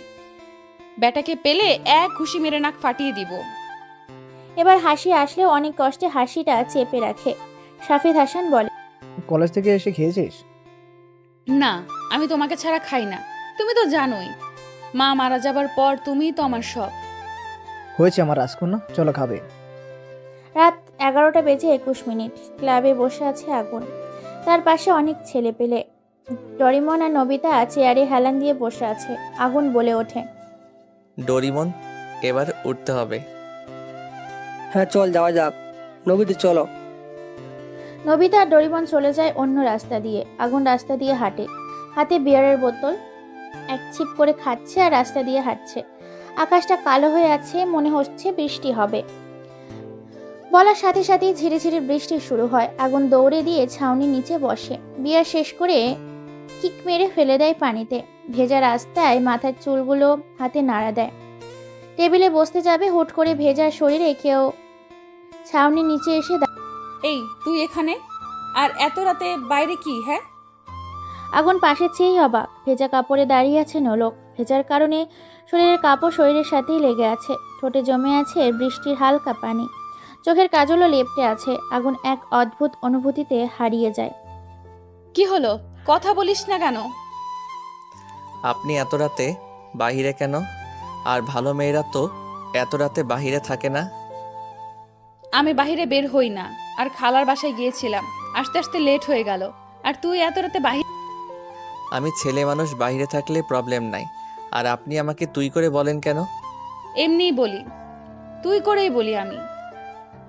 ব্যাটাকে পেলে এক ঘুষি মেরে নাক ফাটিয়ে দিব। এবার হাসি আসলেও অনেক কষ্টে হাসিটা চেপে রাখে। সাফিদ হাসান বলে, কলেজ থেকে এসে খেয়েছিস? না, আমি তোমাকে ছাড়া খাই না, তুমি তো জানোই। মা মারা যাবার পর তুমিই তো আমার সব। হয়েছে আমার রাজকন্যা, চলো খাবে। রাত 11:21। ক্লাবে বসে আছে আগুন। তার পাশে অনেক ছেলে পেলে। ডরিমন আর নবিতা চেয়ারে হেলান দিয়ে বসে আছে। আগুন বলে ওঠে, ডোরিমন, এবার উঠতে হবে। হ্যাঁ চল যাওয়া যাক। নবীতে চলো। নবিতা আর ডরিমন চলে যায় অন্য রাস্তা দিয়ে। আগুন রাস্তা দিয়ে হাঁটে, হাতে বিয়ারের বোতল এক ছিপ করে খাচ্ছে আর রাস্তা দিয়ে হাঁটছে। আকাশটা কালো হয়ে আছে, মনে হচ্ছে বৃষ্টি হবে। বলার সাথে সাথেই ঝিরে ঝিরে বৃষ্টি শুরু হয়। আগুন দৌড়ে দিয়ে ছাউনির নিচে বসে। বিয়ার শেষ করে কিক মেরে ফেলে দেয় পানিতে। ভেজা রাস্তায় মাথার চুলগুলো হাতে নাড়া দেয়। টেবিলে বসতে যাবে, হুট করে ভেজা শরীরে কেউ ছাউনির নিচে এসে এই তুই এখানে? আর এত রাতে বাইরে কি? হ্যাঁ, আগুন পাশে চেয়েই অবাক। ভেজা কাপড়ে দাঁড়িয়ে আছে নোলক। ভেজার কারণে শরীরের কাপড় শরীরের সাথেই লেগে আছে। ঠোঁটে জমে আছে বৃষ্টির হালকা পানি। চোখের কাজলও লেপটে আছে। আগুন এক অদ্ভুত অনুভূতিতে হারিয়ে যায়। কি হলো? কথা বলিস না কেন? আপনি এত রাতে বাহিরে কেন? আর ভালো মেয়েরা তো এত রাতে বাহিরে থাকে না। আমি বাহিরে বের হই না, আর খালার বাসায় গিয়েছিলাম, আস্তে আস্তে লেট হয়ে গেল। আর তুই এত রাতে বাহিরে? আমি ছেলে মানুষ, বাহিরে থাকলে প্রবলেম নাই। আর আপনি আমাকে তুই করে বলেন কেন? এমনিই বলি, তুই করেই বলি আমি।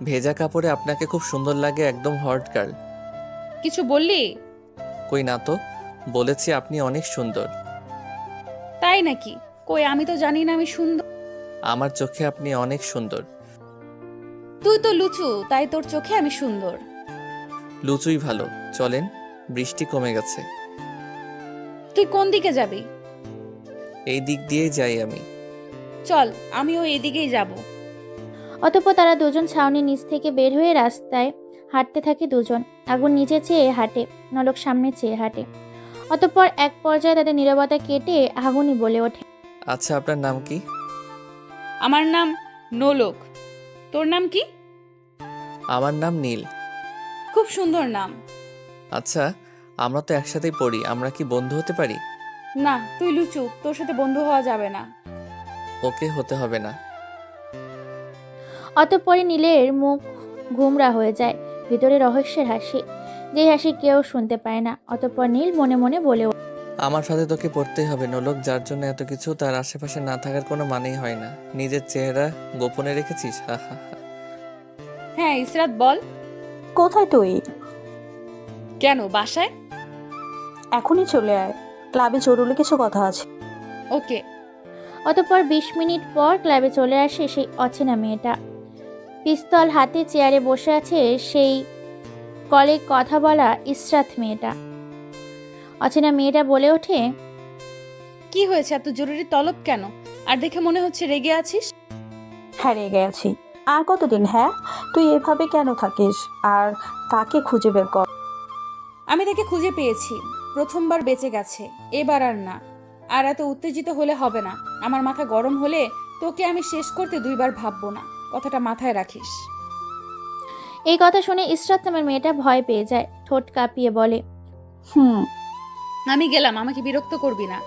ভেজা কাপড়ে আপনাকে খুব সুন্দর লাগে, একদম হট গার্ল। কিছু বললি? কই না তো, বলেছি আপনি অনেক সুন্দর। তাই নাকি? কই, আমি তো জানি না আমি সুন্দর। আমার চোখে আপনি অনেক সুন্দর। তুই তো লুচু, তাই তোর চোখে আমি সুন্দর। লুচুই ভালো। চলেন, বৃষ্টি কমে গেছে। তুই কোন দিকে যাবি? এই দিক দিয়েই যাই আমি। চল, আমিও এদিকেই যাব। অতঃপর তারা দুজন ছাউনির নিচ থেকে বের হয়ে রাস্তায় হাঁটতে থাকে দুজন। আগুন নিচে চেয়ে হাঁটে, নলক সামনে চেয়ে হাঁটে। অতঃপর এক পর্যায়ে তাদের নীরবতা কেটে আগুনই বলে ওঠে, আচ্ছা, আপনার নাম কি? আমার নাম নোলক। তোর নাম কি? আমার নাম নীল। খুব সুন্দর নাম। আচ্ছা, আমরা তো একসাথেই পড়ি, আমরা কি বন্ধু হতে পারি? না, তুই লুচু, তোর সাথে বন্ধু হওয়া যাবে না। ওকে, হতে হবে না। অতঃপরে নীলের মুখ গুমরা হয়ে যায়, ভিতরে রহস্যের হাসি, যে হাসি কেউ শুনতে পায় না। অতঃপর নীল মনে মনে বলে ওঠে, আমার সাথে তোকে পড়তেই হবে নোলক। যার জন্য এত কিছু তার আশেপাশে না থাকার কোনো মানেই হয় না। নিজের চেহারা গোপনে রেখেছিস? হা হা হা। হ্যাঁ ইসরাত বল। কোথায় তুই? কেন, বাসায়? এখনই চলে আয়, ক্লাবে জরুরি কিছু কথা আছে। ওকে। অতঃপর 20 মিনিট পর ক্লাবে চলে আসে সেই অচেনা মেয়েটা। পিস্তল হাতে চেয়ারে বসে আছে সেই কলে কথা বলা ইসরাত মেয়েটা। অচেনা মেয়েটা বলে ওঠে, কি হয়েছে? এত জরুরি তলব কেন? আর দেখে মনে হচ্ছে রেগে আছিস। হ্যাঁ রেগে আছি। আর কতদিন? হ্যাঁ, তুই এভাবে কেন থাকিস? আর তাকে খুঁজে বের কর। আমি তাকে খুঁজে পেয়েছি, প্রথমবার বেঁচে গেছে, এবার আর না। আর এত উত্তেজিত হলে হবে না। আমার মাথা গরম হলে তোকে আমি শেষ করতে 2 বার ভাববো না, কথাটা মাথায় রাখিস। এই কথা শুনে ইসরাত নামের মেয়েটা ভয় পেয়ে যায়। ঠোঁট কাঁপিয়ে বলে, আমি গেলাম, আমাকে বিরক্ত করবি না।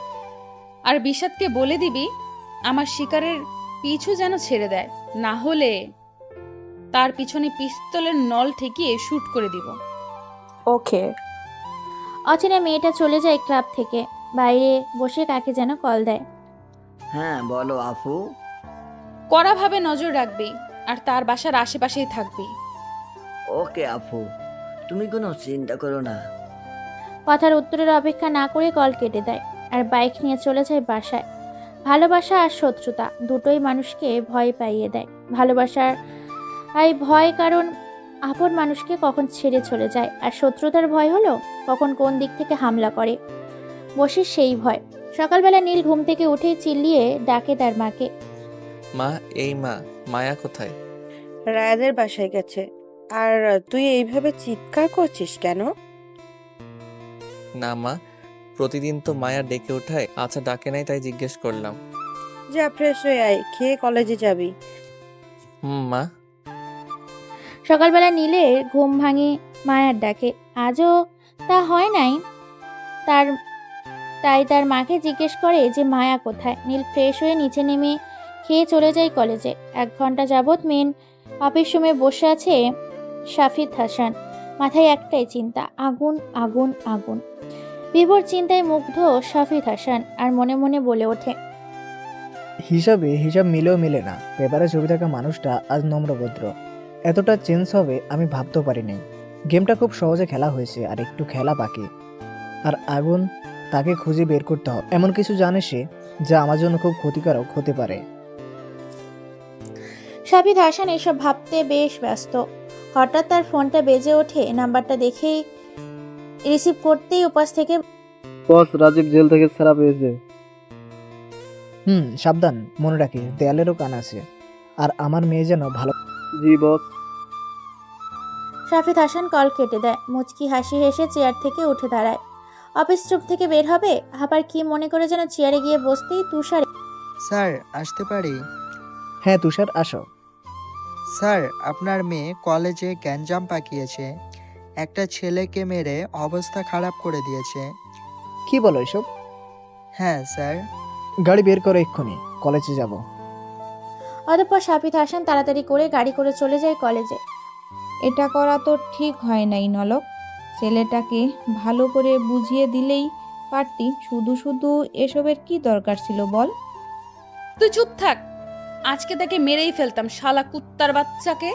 আর বিষাদকে বলে দিবি আমার শিকারের পিছু যেন ছেড়ে দেয়, না হলে তার পিছনে পিস্তলের নল ঠেকিয়ে শুট করে দিব। ওকে। অচেনা মেয়েটা চলে যায় ক্লাব থেকে। বাইরে বসে কাকে যেন কল দেয়। হ্যাঁ বলো আফু। কড়াভাবে নজর রাখবি, আর তার বাসার আশেপাশেই থাকবি। ওকে আফু, তুমি কোনো চিন্তা করো না। কথার উত্তরের অপেক্ষা না করে কল কেটে দেয় আর বাইক নিয়ে চলে যায় বাসায়। ভালোবাসা আর শত্রুতা দুটোই মানুষকে ভয় পাইয়ে দেয়। ভালোবাসার ভয়, কারণ আপন মানুষকে কখন ছেড়ে চলে যায়, আর শত্রুতার ভয় হলো কখন কোন দিক থেকে হামলা করে বসে সেই ভয়। সকালবেলা নীল ঘুম থেকে উঠে চিল্লিয়ে ডাকে তার মাকে। মা, এই মা, মায়া কোথায়? রায়াদের বাসায় গেছে। আর তুই এইভাবে চিৎকার করছিস কেন? না মা, প্রতিদিন তো মায়া ডেকে ওঠায়, আচ্ছা ডাকে নাই তাই জিজ্ঞেস করলাম। যা ফ্রেশ হয়ে আয়, খেয়ে কলেজে যাবি। মা। সকালবেলা নীলের ঘুম ভাঙে মায়ার ডাকে। আজও তা হয় নাই তাই তার মাকে জিজ্ঞেস করে যে মায়া কোথায়। নীল ফ্রেশ হয়ে নিচে নেমে খেয়ে চলে যায় কলেজে। 1 ঘন্টা যাবৎ মেন অফিস রুমে বসে আছে শাফিদ হাসান। মাথায় একটাই চিন্তা, আগুন আগুন আগুন। বিভোর চিন্তায় মুগ্ধ শাফিদ হাসান আর মনে মনে বলে ওঠে, হিসাব মিলেও মিলে না। পেপারে ছবি থাকা মানুষটা আজ নম্রভদ্র। এতটা চেঞ্জ হবে আমি ভাবতেও পারিনি। গেমটা খুব সহজে খেলা হয়েছে, আর একটু খেলা বাকি। আর আগুন, তাকে খুঁজে বের করতে হবে। এমন কিছু জানে সে যা আমার জন্য খুব ক্ষতিকারক হতে পারে। শাফিদ হাসান এসব ভাবতে বেশ ব্যস্ত। হঠাৎ তার ফোনটা বেজে ওঠে। নাম্বারটা দেখেই রিসিভ করতেই উপাস থেকে, বস, রাজীব জেল থেকে ছাড়া পেয়েছে। সাবধান, মনে রাখি দেয়ালেরও কান আছে। আর আমার মেয়ে যেন ভালো। জি বস। শাফিদ হাসান কল কেটে দেয়। মুচকি হাসি হেসে চেয়ার থেকে উঠে দাঁড়ায়। অফিস রুম থেকে বের হবে, আবার কি মনে করে যেন চেয়ারে গিয়ে বসতেই তুষার, স্যার আসতে পারি? হ্যাঁ তুষার, আসো। স্যার, আপনার মেয়ে কলেজে গ্যাঞ্জাম পাকিয়েছে। একটা ছেলেকে মেরে অবস্থা খারাপ করে দিয়েছে। কি বলো এসব? হ্যাঁ স্যার। গাড়ি বের করো, এক্ষুনি কলেজে যাব। অতঃপর শাফিদ হাসান তাড়াতাড়ি করে গাড়ি করে চলে যায় কলেজে। এটা করা তো ঠিক হয় নাই নলক। ছেলেটাকে ভালো করে বুঝিয়ে দিলেই পারতি। শুধু শুধু এসবের কি দরকার ছিল বল? তুই চুপ থাক, আজকে তাকে মেরেই ফেলতাম শালা কুত্তার বাচ্চাকে।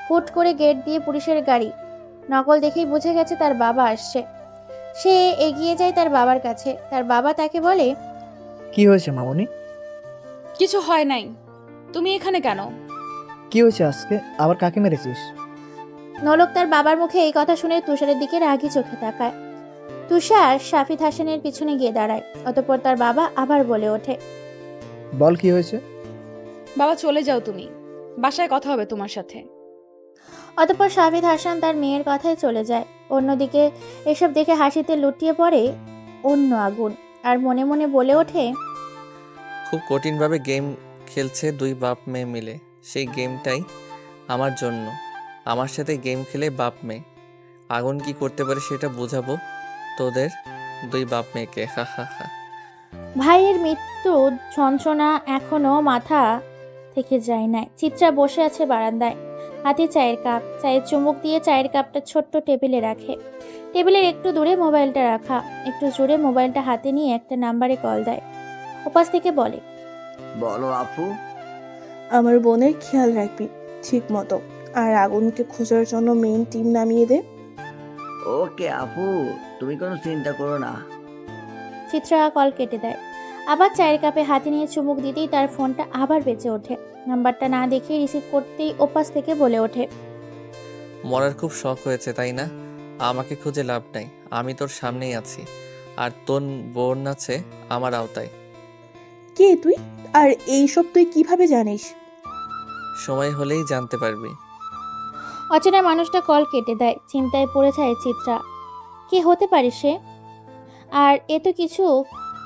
হুট করে গেট দিয়ে পুলিশের গাড়ি। নকল দেখেই বুঝে গেছে তার বাবা আসছে। সে এগিয়ে যায় তার বাবার কাছে। তার বাবা তাকে বলে, কি হয়েছে মামনি? কিছু হয় নাই, তুমি এখানে কেন? কি হয়েছে আজকে? আবার কাকে মেরেছিস? নলক তার বাবার মুখে এই কথা শুনে তুষারের দিকে রাগি চোখে তাকায়। তুষার শাফিদ হাসানের পিছনে গিয়ে দাঁড়ায়। অতঃপর তার বাবা আবার বলে ওঠে, বল কি হয়েছে? বাবা চলে যাও তুমি, বাসায় কথা হবে তোমার সাথে। অতঃপর শাফিদ হাসান তার মেয়ের কথায় চলে যায়। অন্যদিকে এসব দেখে হাসিতে লুটিয়ে পড়ে অন্য আগুন আর মনে মনে বলে ওঠে, খুব কঠিনভাবে গেম খেলছে 2 বাপ মেয়ে মিলে। সেই গেমটাই আমার জন্য। আমার সাথে গেম খেলে বাপ মেয়ে। আগুন কি করতে পারে সেটা বোঝাবো তোদের 2 বাপ মেয়েকে। হা হা হা। ভাইয়ের মৃত্যু যন্ত্রণা এখনো মাথা থেকে যায় না। চিত্রা বসে আছে বারান্দায়, হাতে চায়ের কাপ। চায়ের চুমুক দিয়ে চায়ের কাপটা ছোট্ট টেবিলে রাখে। টেবিলের একটু দূরে মোবাইলটা রাখা। একটু জোরে মোবাইলটা হাতে নিয়ে একটা নাম্বারে কল দেয়। উপাস থেকে বলে, বলো আপু। আমার বোনের খেয়াল রাখবি ঠিক মতো, আর আগুনকে খোঁজার জন্য মেইন টিম নামিয়ে দে। ওকে আপু, তুমি কোনো চিন্তা করো না। চিত্রা কল কেটে দেয়। আবার চায়ের কাপে হাতে নিয়ে চুমুক দিতেই তার ফোনটা আবার বেঁচে ওঠে। নাম্বারটা না দেখে রিসিভ করতেই উপাস থেকে বলে ওঠে, মরার খুব শখ হয়েছে তাই না? আমাকে খুঁজে লাভ নাই, আমি তোর সামনেই আছি। আর তোর বোন আছে আমার আওতায়। কে তুই? আর এইসব তুই কিভাবে জানিস? সময় হলেই জানতে পারবি। অচেনা মানুষটা কল কেটে দেয়। চিন্তায় পড়ে যায় চিত্রা। কে হতে পারে সে? আর এত কিছু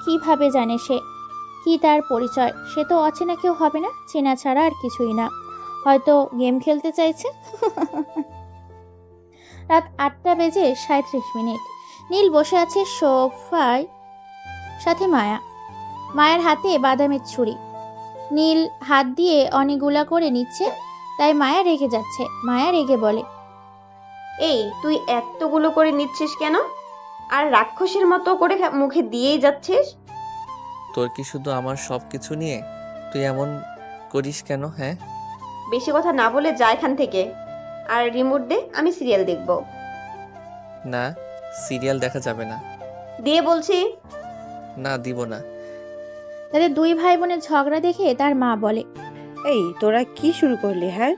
কিভাবে জানে সে? কি তার পরিচয়? সে তো অচেনা কেউ হবে না, চেনা ছাড়া আর কিছুই না। হয়তো গেম খেলতে চাইছে। রাত 8:37। নীল বসে আছে সোফায়, সাথে মায়া। মায়ের হাতে বাদামের ছুরি। নীল হাত দিয়ে অনেকগুলা করে নিচ্ছে, তাই মায়া রেগে যাচ্ছে। মায়া রেগে বলে, এই তুই এতগুলো করে নিচ্ছিস কেন? আর রাক্ষসের মতো করে মুখে দিয়েই যাচ্ছিস। তোর কি শুধু আমার সব কিছু নিয়ে তুই এমন করিস কেন? হ্যাঁ, বেশি কথা না বলে যা এখান থেকে। আর রিমোট দে, আমি সিরিয়াল দেখব। না, সিরিয়াল দেখা যাবে না। দিয়ে বলছি। না, দিব না। তাদের 2 ভাই বোনের ঝগড়া দেখে তার মা বলে, এই তোরা কি শুরু করলি? হ্যাঁ,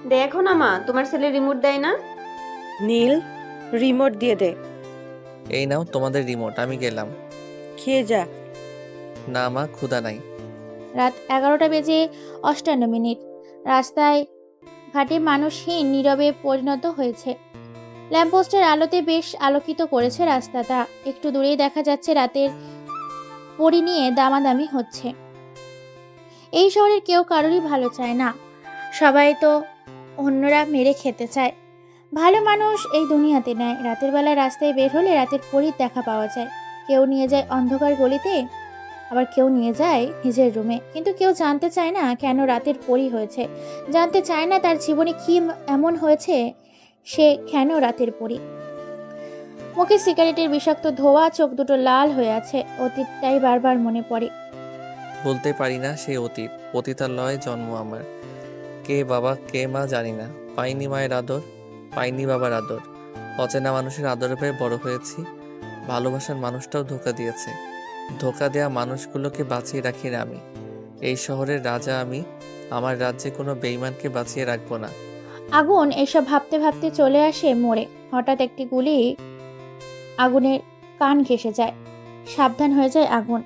দেখো না মা, তোমার ছেলে রিমোট দেয় না। নীল, রিমোট দিয়ে দে। এই নাও তোমাদের রিমোট, আমি গেলাম। খেয়ে যা। না মা, ক্ষুধা নাই। রাত 11:58 রাস্তায় ঘাটে মানুষহীন নীরবে পরিণত হয়েছে। ল্যাম্পপোস্টের আলোতে বেশ আলোকিত করেছে রাস্তাটা। একটু দূরেই দেখা যাচ্ছে রাতের পরি নিয়ে দামাদামি হচ্ছে। এই শহরের কেউ কারোরই ভালো চায় না, সবাই তো অন্যরা মেরে খেতে চায়। ভালো মানুষ এই দুনিয়াতে নেয়। রাতের বেলায় রাস্তায় বের হলে রাতের পরীর দেখা পাওয়া যায়। কেউ নিয়ে যায় অন্ধকার গলিতে, আবার কেউ নিয়ে যায় নিজের রুমে। কিন্তু কেউ জানতে চায় না কেন রাতের পরী হয়েছে, জানতে চায় না তার জীবনে কি এমন হয়েছে সে কেন রাতের পরী। মুখে সিগারেটের বিষাক্ত ধোঁয়া, চোখ দুটো লাল হয়ে আছে। অতীতটাই বারবার মনে পড়ে। বলতে পারি না সেই অতীত। পতিতালয়ে জন্ম আমার। কে বাবা কে মা জানি না। পাইনি মায়ের আদর, পাইনি বাবার আদর। অচেনা মানুষের আদরে পেয়ে বড় হয়েছি। ভালোবাসার মানুষটাও ধোঁকা দিয়েছে। ধোঁকা দেয়া মানুষগুলোকে বাঁচিয়ে রাখি না আমি। এই শহরের রাজা আমি। আমার রাজ্যে কোনো বেঈমানকে বাঁচিয়ে রাখবো না। আগুন এসব ভাবতে ভাবতে চলে আসে মোড়ে। হঠাৎ একটি গুলি আগুনের কান ঘেঁষে যায়। সাবধান হয়ে যায় আগুন।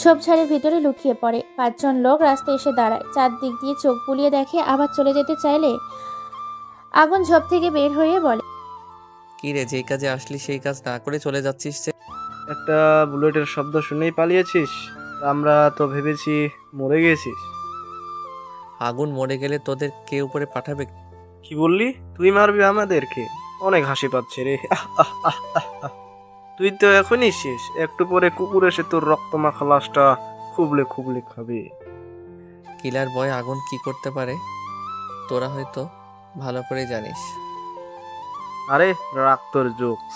ঝোপঝাড়ের ভিতরে লুকিয়ে পড়ে। 5 জন লোক রাস্তায় এসে দাঁড়ায়। চারদিক দিয়ে চোখ বুলিয়ে দেখে। আবার চলে যেতে চাইলে আগুন ঝোপ থেকে বের হয়ে বলে, কি রে, যেই কাজে আসলি সেই কাজ না করে চলে যাচ্ছিস যে? একটা বুলেটের শব্দ শুনেই পালিয়েছিস? আমরা তো ভেবেছি মরে গেছিস। আগুন মরে গেলে তোদের কে উপরে পাঠাবে? কি বললি? তুই মারবি আমাদেরকে? অনেক হাসি পাচ্ছে রে। তুই তো এখনই শেষ। একটু পরে কুকুর এসে তোর রক্ত মাখা লাশটা খুবলে খুবলে খাবে। কিলার বয় আগুন কি করতে পারে তোরা হয়তো ভালো করে জানিস। আরে রাখ তোর জোকস।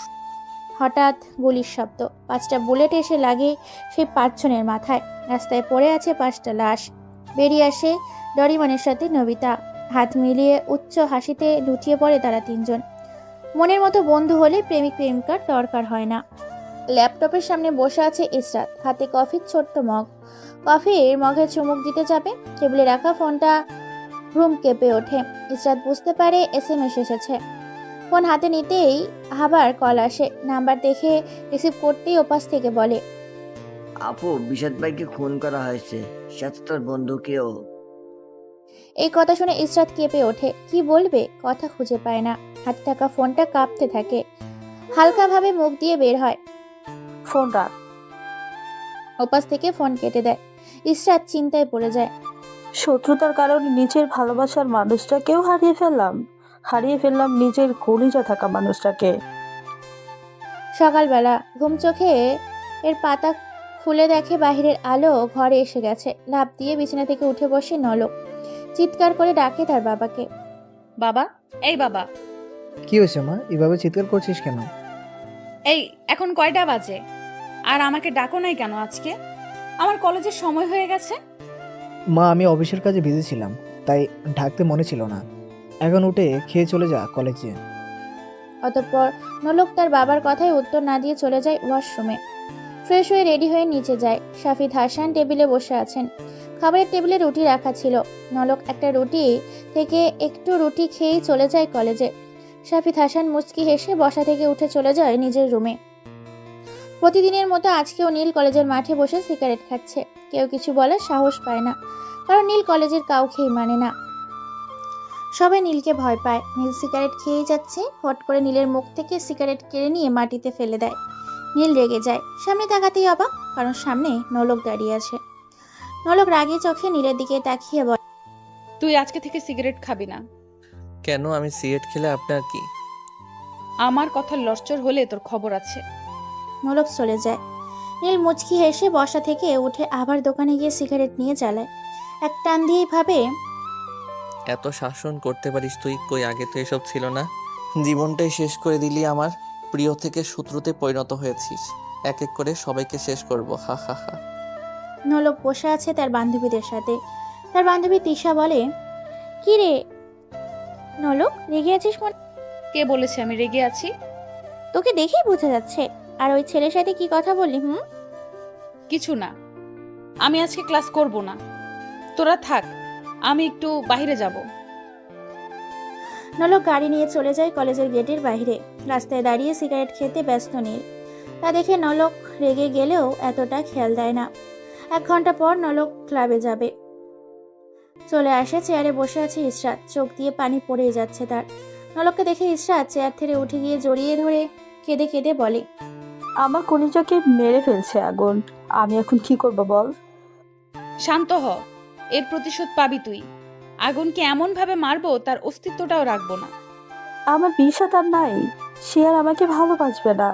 হঠাৎ গুলির শব্দ। 5টা বুলেট এসে লাগে সেই 5 জনের মাথায়। রাস্তায় পড়ে আছে 5টা লাশ। বেরিয়ে আসে ডরিমনের সাথে নবিতা। হাত মিলিয়ে উচ্চ হাসিতে লুটিয়ে পড়ে তারা 3 জন। মনের মতো বন্ধু হলে প্রেমিক প্রেমিকার দরকার হয় না। ল্যাপটপের সামনে বসে আছে ইসরাত, হাতে কফির ছোট্ট মগ। কফির মগে চুমুক দিতে যাবে, টেবিলে রাখা ফোনটা ঘুম কেঁপে ওঠে। ইসরাত বুঝতে পারে SMS এসেছে। ফোন হাতে নিতেই আবার কল আসে। নাম্বার দেখে রিসিভ করতেই ওপাশ থেকে বলে, আপু, বিষাদ ভাইকে খুন করা হয়েছে, সাথে তার বন্ধুকেও। এই কথা শুনে ইসরাত কেঁপে ওঠে। কি বলবে, কথা খুঁজে পায় না। হাতে থাকা ফোনটা কাঁপতে থাকে। হালকাভাবে মুখ দিয়ে বের হয়, ফোন রাখ। ওপাশ থেকে ফোন কেটে দেয়। ইসরাত চিন্তায় পড়ে যায়। শত্রুতার কারণে নিজের ভালোবাসার মানুষটাকেও হারিয়ে ফেললাম নিজের কলিজা থাকা মানুষটাকে। সকালবেলা ঘুম চোখে এর পাতা খুলে দেখে বাহিরের আলো ঘরে এসে গেছে। লাফ দিয়ে বিছানা থেকে উঠে বসে নলক। চিৎকার করে ডাকে তার বাবাকে। বাবা, এই বাবা। কি হয়েছে মা, এভাবে চিৎকার করছিস কেন? এই এখন কয়টা বাজে? আর আমাকে ডাকো নাই কেন আজকে? আমার কলেজের সময় হয়ে গেছে। মা, আমি অফিসের কাজে বিজি ছিলাম, তাই ঢাকতে মনে ছিল না। এখন উঠে খেয়ে চলে যা কলেজে। অতঃপর নলক তার বাবার কথায় উত্তর না দিয়ে চলে যায় ওয়াশরুমে। ফ্রেশ হয়ে রেডি হয়ে নিচে যায়। শাফিদ হাসান টেবিলে বসে আছেন। খাবারের টেবিলে রুটি রাখা ছিল। নলক একটা রুটি থেকে একটু রুটি খেয়েই চলে যায় কলেজে। শাফিদ হাসান মুচকি হেসে বসা থেকে উঠে চলে যায় নিজের রুমে। প্রতিদিনের মতো আজকেও নীল কলেজের মাঠে বসে সিগারেট খাচ্ছে। কেউ কিছু বলার সাহস পায় না, কারণ নীল কলেজের কাউকেই মানে না। সবাই নীলকে ভয় পায়। নীল সিগারেট খেয়েই যাচ্ছে। হট করে নীলের মুখ থেকে সিগারেট কেড়ে নিয়ে মাটিতে ফেলে দেয়। নীল রেগে যায়। সামনে তাকাতেই অবাক, কারণ সামনে নলক দাঁড়িয়ে আছে। নলক রাগী চোখে নীলের দিকে তাকিয়ে বলে, তুই আজকে থেকে সিগারেট খাবি না। কেন? আমি সিগারেট খেলে আপনার কি? আমার কথা লড়চড় হলে তোর খবর আছে। নলক চলে যায়। নীল মুচকি হেসে বসা থেকে উঠে আবার দোকানে গিয়ে সিগারেট নিয়ে জ্বালায়। এক টান দিয়েই ভাবে, এত শাসন করতে পারিস তুই? কই আগে তো এসব ছিল না। জীবনটাই শেষ করে দিলি আমার। প্রিয় থেকে শত্রুতে পরিণত হয়েছিস। এক এক করে সবাইকে শেষ করব। হা হা হা। নলক বসে আছে তার বান্ধবীদের সাথে। তার বান্ধবী তিশা বলে, কি রে নলক, রেগে আছিস মনে? কে বলেছে আমি রেগে আছি? তোকে দেখেই বোঝা যাচ্ছে। আর ওই ছেলের সাথে কি কথা বললি? কিছু না, আমি আজকে ক্লাস করব না। তোরা থাক, আমি একটু বাইরে যাব। নলক গাড়ি নিয়ে চলে যায় কলেজের গেটের বাইরে। রাস্তায় দাঁড়িয়ে সিগারেট খেতে ব্যস্ত নীল। তা দেখে নলক রেগে গেলেও এতটা খেয়াল দেয় না। 1 ঘন্টা পর নলক ক্লাবে যাবে। চলে আসে, চেয়ারে বসে আছে ইশরাত। চোখ দিয়ে পানি পড়েই যাচ্ছে তার। নলককে দেখে ইশরাত চেয়ার থেকে উঠে গিয়ে জড়িয়ে ধরে কেঁদে কেঁদে বলে, আমার কলিজাকে মেরে ফেলছে আগুন, আমি এখন কি করব বল? শান্ত হ, এর প্রতিশোধ পাবি তুই। আগুনকে এমনভাবে মারবো তার অস্তিত্বটাও রাখবো না। আমার বিষাদ আর নাই, সে আর আমাকে ভালোবাসবে না,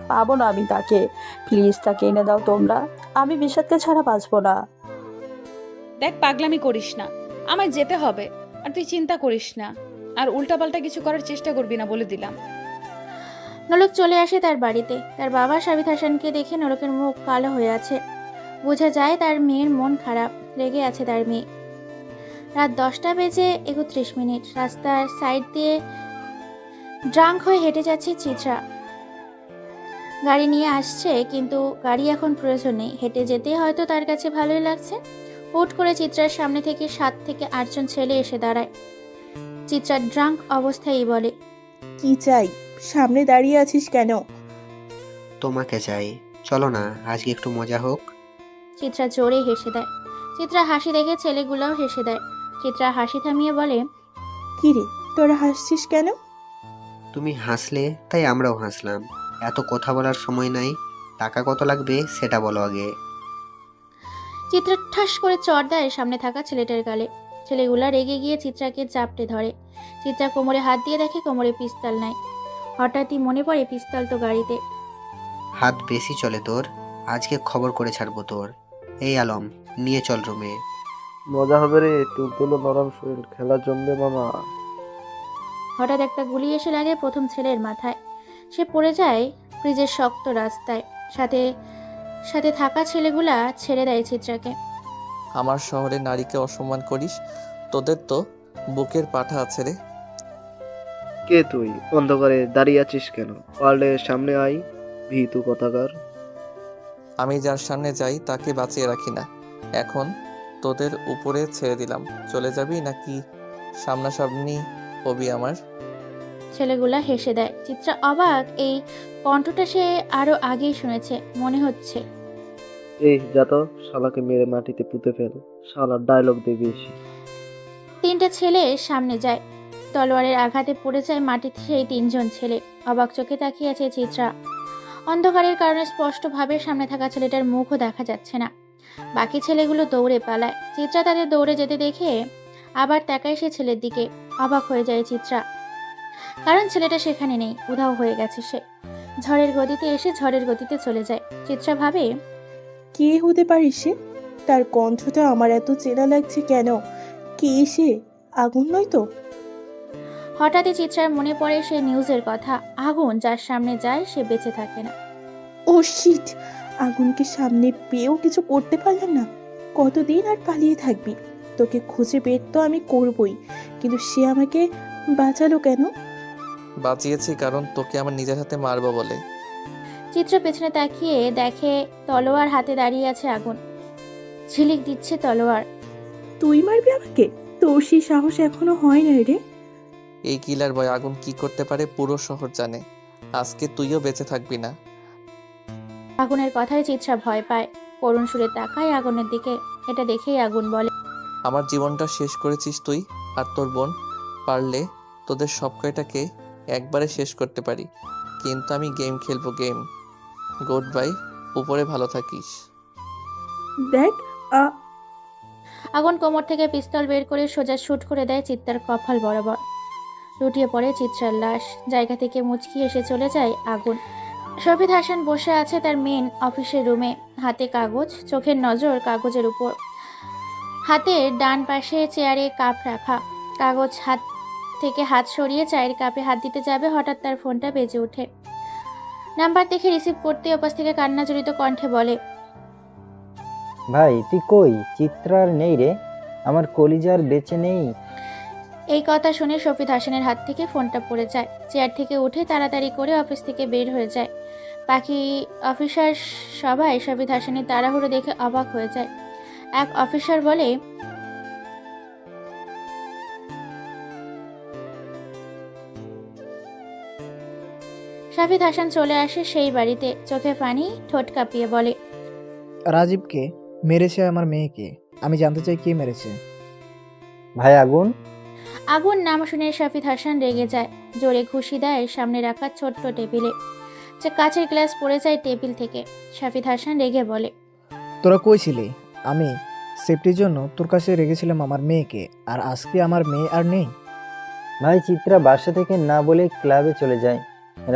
পাবো না আমি তাকে। প্লিজ তাকে এনে দাও তোমরা, আমি বিষাদকে ছাড়া বাঁচবো না। দেখ, পাগলামি করিস না, আমায় যেতে হবে। আর তুই চিন্তা করিস না, আর উল্টাপাল্টা কিছু করার চেষ্টা করবি না বলে দিলাম। নলক চলে আসে তার বাড়িতে। তার বাবা সাবিত হাসানকে দেখে নলকের মুখ কালো হয়ে আছে। বোঝা যায় তার মেয়ের মন খারাপ, রেগে আছে তার মেয়ে। রাত 10টা বেজে 31 মিনিট। রাস্তার সাইড দিয়ে ড্রাঙ্ক হয়ে হেঁটে যাচ্ছে চিত্রা। গাড়ি নিয়ে আসছে, কিন্তু গাড়ি এখন প্রয়োজন নেই। হেঁটে যেতে হয়তো তার কাছে ভালোই লাগছে। হুট করে চিত্রার সামনে থেকে 7 থেকে 8 জন ছেলে এসে দাঁড়ায়। চিত্রা ড্রাঙ্ক অবস্থায় বলে, কি চাই? সামনে দাঁড়িয়ে আছিস কেন? তোমাকে চাই, চলো না আজকে একটু মজা হোক। চিত্রা জোরে হেসে দেয়। চিত্রা হাসি দেখে ছেলেগুলোও হেসে দেয়। চিত্রা হাসি থামিয়ে বলে, কি রে, তোরা হাসছিস কেন? তুমি হাসলে তাই আমরাও হাসলাম। এত কথা বলার সময় নাই, টাকা কত লাগবে সেটা বলো আগে। চিত্রা ঠাস করে চড় দেয় সামনে থাকা ছেলেটার গালে। ছেলেগুলা রেগে গিয়ে চিত্রাকে চাপটে ধরে। চিত্রা কোমরে হাত দিয়ে দেখে কোমরে পিস্তল নাই। হঠাৎই মনে পড়ে পিস্তল তো গাড়িতে। হাত বেশি চলে তোর, আজকে খবর করে ছাড়বো তোর। এই আলম, নিয়ে চল রুমে। মজা হবে রে, টুকগুলো নরম শরীর, খেলা জমবে মামা। হঠাৎ একটা গুলি এসে লাগে প্রথম ছেলের মাথায়। সে পড়ে যায় ফ্রিজের শক্ত রাস্তায়। সাথে সাথে থাকা ছেলেগুলা ছেড়ে দেয় চিত্রাকে। আমার শহরে নারীকে অসম্মান করিস, তোদের তো বুকের পাঠা আছে রে। কে তুই? অন্ধকারে দাঁড়িয়ে আছিস কেন? পারলে সামনে আয়, ভীতু কথাকার। আমি যার সামনে যাই তাকে বাঁচিয়ে রাখি না। এখন তোদের উপরে ছেড়ে দিলাম, চলে যাবি নাকি সামনাসামনি হবি আমার? ছেলেগুলা হেসে দেয়। চিত্রা অবাক, এই কণ্ঠটা সে আরো আগেই শুনেছে মনে হচ্ছে। এই যা তো, শালাকে মেরে মাটিতে পুঁতে ফেল। শালার ডায়লগ দিয়ে বেশি। 3টে ছেলে সামনে যায়। তলোয়ারের আঘাতে পড়ে যায় মাটিতে সেই 3 জন ছেলে। অবাক চোখে তাকিয়ে আছে চিত্রা। অন্ধকারের কারণে স্পষ্টভাবে সামনে থাকা ছেলেটার মুখও দেখা যাচ্ছে না। বাকি ছেলেগুলো দৌড়ে পালায়। চিত্রা তাদের দৌড়ে যেতে দেখে আবার তাকায় সে ছেলের দিকে। অবাক হয়ে যায় চিত্রা, কারণ ছেলেটা সেখানে নেই, উধাও হয়ে গেছে সে। ঝড়ের গতিতে এসে ঝড়ের গতিতে চলে যায়। চিত্রা ভাবে, কে হতে পারে সে? তার কণ্ঠটা আমার এত চেনা লাগছে কেন? কে সে? আগুন নয় তো? হঠাৎই চিত্রার মনে পড়ে সেই নিউজের কথা। আগুন যার সামনে যায় সে বেঁচে থাকে না। ও শিট, আগুনকে সামনে পেয়েও কিছু করতে পারলাম না। কতদিন আর পালিয়ে থাকবি? তোকে খুঁজে বের তো আমি করবই, কিন্তু সে আমাকে বাঁচালো কেন? বাঁচিয়েছি কারণ তোকে আমার নিজের হাতে মারবো বলে। চিত্রা পেছনে তাকিয়ে দেখে তলোয়ার হাতে দাঁড়িয়ে আছে আগুন। ঝিলিক দিচ্ছে তলোয়ার। তুই মারবি আমাকে? তোর সেই সাহস এখনো হয় না রে। এই কিলার বয় আগুন কি করতে পারে পুরো শহর জানে। আজকে তুইও বেঁচে থাকবি না। আগুনের কথায় চিত্রা ভয় পায়। করুণ সুরে তাকায় আগুনের দিকে। এটা দেখেই আগুন বলে, আমার জীবনটা শেষ করেছিস তুই আর তোর বোন। পারলে তোদের সব কয়টাকে একবারে শেষ করতে পারি, কিন্তু আমি গেম খেলবো, গেম। গুড বাই, উপরে ভালো থাকিস। দেখ, আগুন কোমর থেকে পিস্তল বের করে সোজা শুট করে দেয় চিত্রার কপাল বরাবর। লুটিয়ে পড়ে চিত্রার লাশ। জায়গা থেকে মুচকি এসে চলে যায় আগুন। শফিদ হাসান বসে আছে তার মেন অফিসের রুমে। হাতে কাগজ, চোখের নজর কাগজের উপর। হাতের ডান পাশে চেয়ারে কাপ রাখা। কাগজ হাত থেকে হাত সরিয়ে চায়ের কাপে হাত দিতে যাবে, হঠাৎ তার ফোনটা বেজে ওঠে। নাম্বার দেখে রিসিভ করতে ওপাশ থেকে কান্না জড়িত কণ্ঠে বলে, ভাই তুই কই? চিত্রার নেই রে, আমার কলিজার বেঁচে নেই। এই কথা শুনে শফিদ হাসানের হাত থেকে ফোনটা পড়ে যায়। চেয়ার থেকে উঠে তাড়াতাড়ি করে অফিস থেকে বের হয়ে যায়। বাকি অফিসার সবাই শফিদ হাসানের তাড়াহুড়ো দেখে অবাক হয়ে যায়। এক অফিসার বলে, শাফিদ হাসান চলে আসে সেই বাড়িতে, চোখে পানি, ঠোঁট কাঁপিয়ে বলে, রাজীবকে মেরেছে আমার মেয়েকে। আমি জানতে চাই কে মেরেছে। ভাই আগুন। আগুন নাম শুনে শাফিদ হাসান রেগে যায়, জোরে ঘুষি দেয় সামনে রাখা ছোট্ট টেবিলে। কাঁচের গ্লাস পড়ে যায় টেবিল থেকে। শাফিদ হাসান রেগে বলে, তোরা কই ছিলি? আমি সেফটির জন্য তোর কাছে রেখেছিলাম আমার মেয়েকে, আর আজকে আমার মেয়ে আর নেই। ভাই চিত্রা বাসা থেকে না বলে ক্লাবে চলে যায়।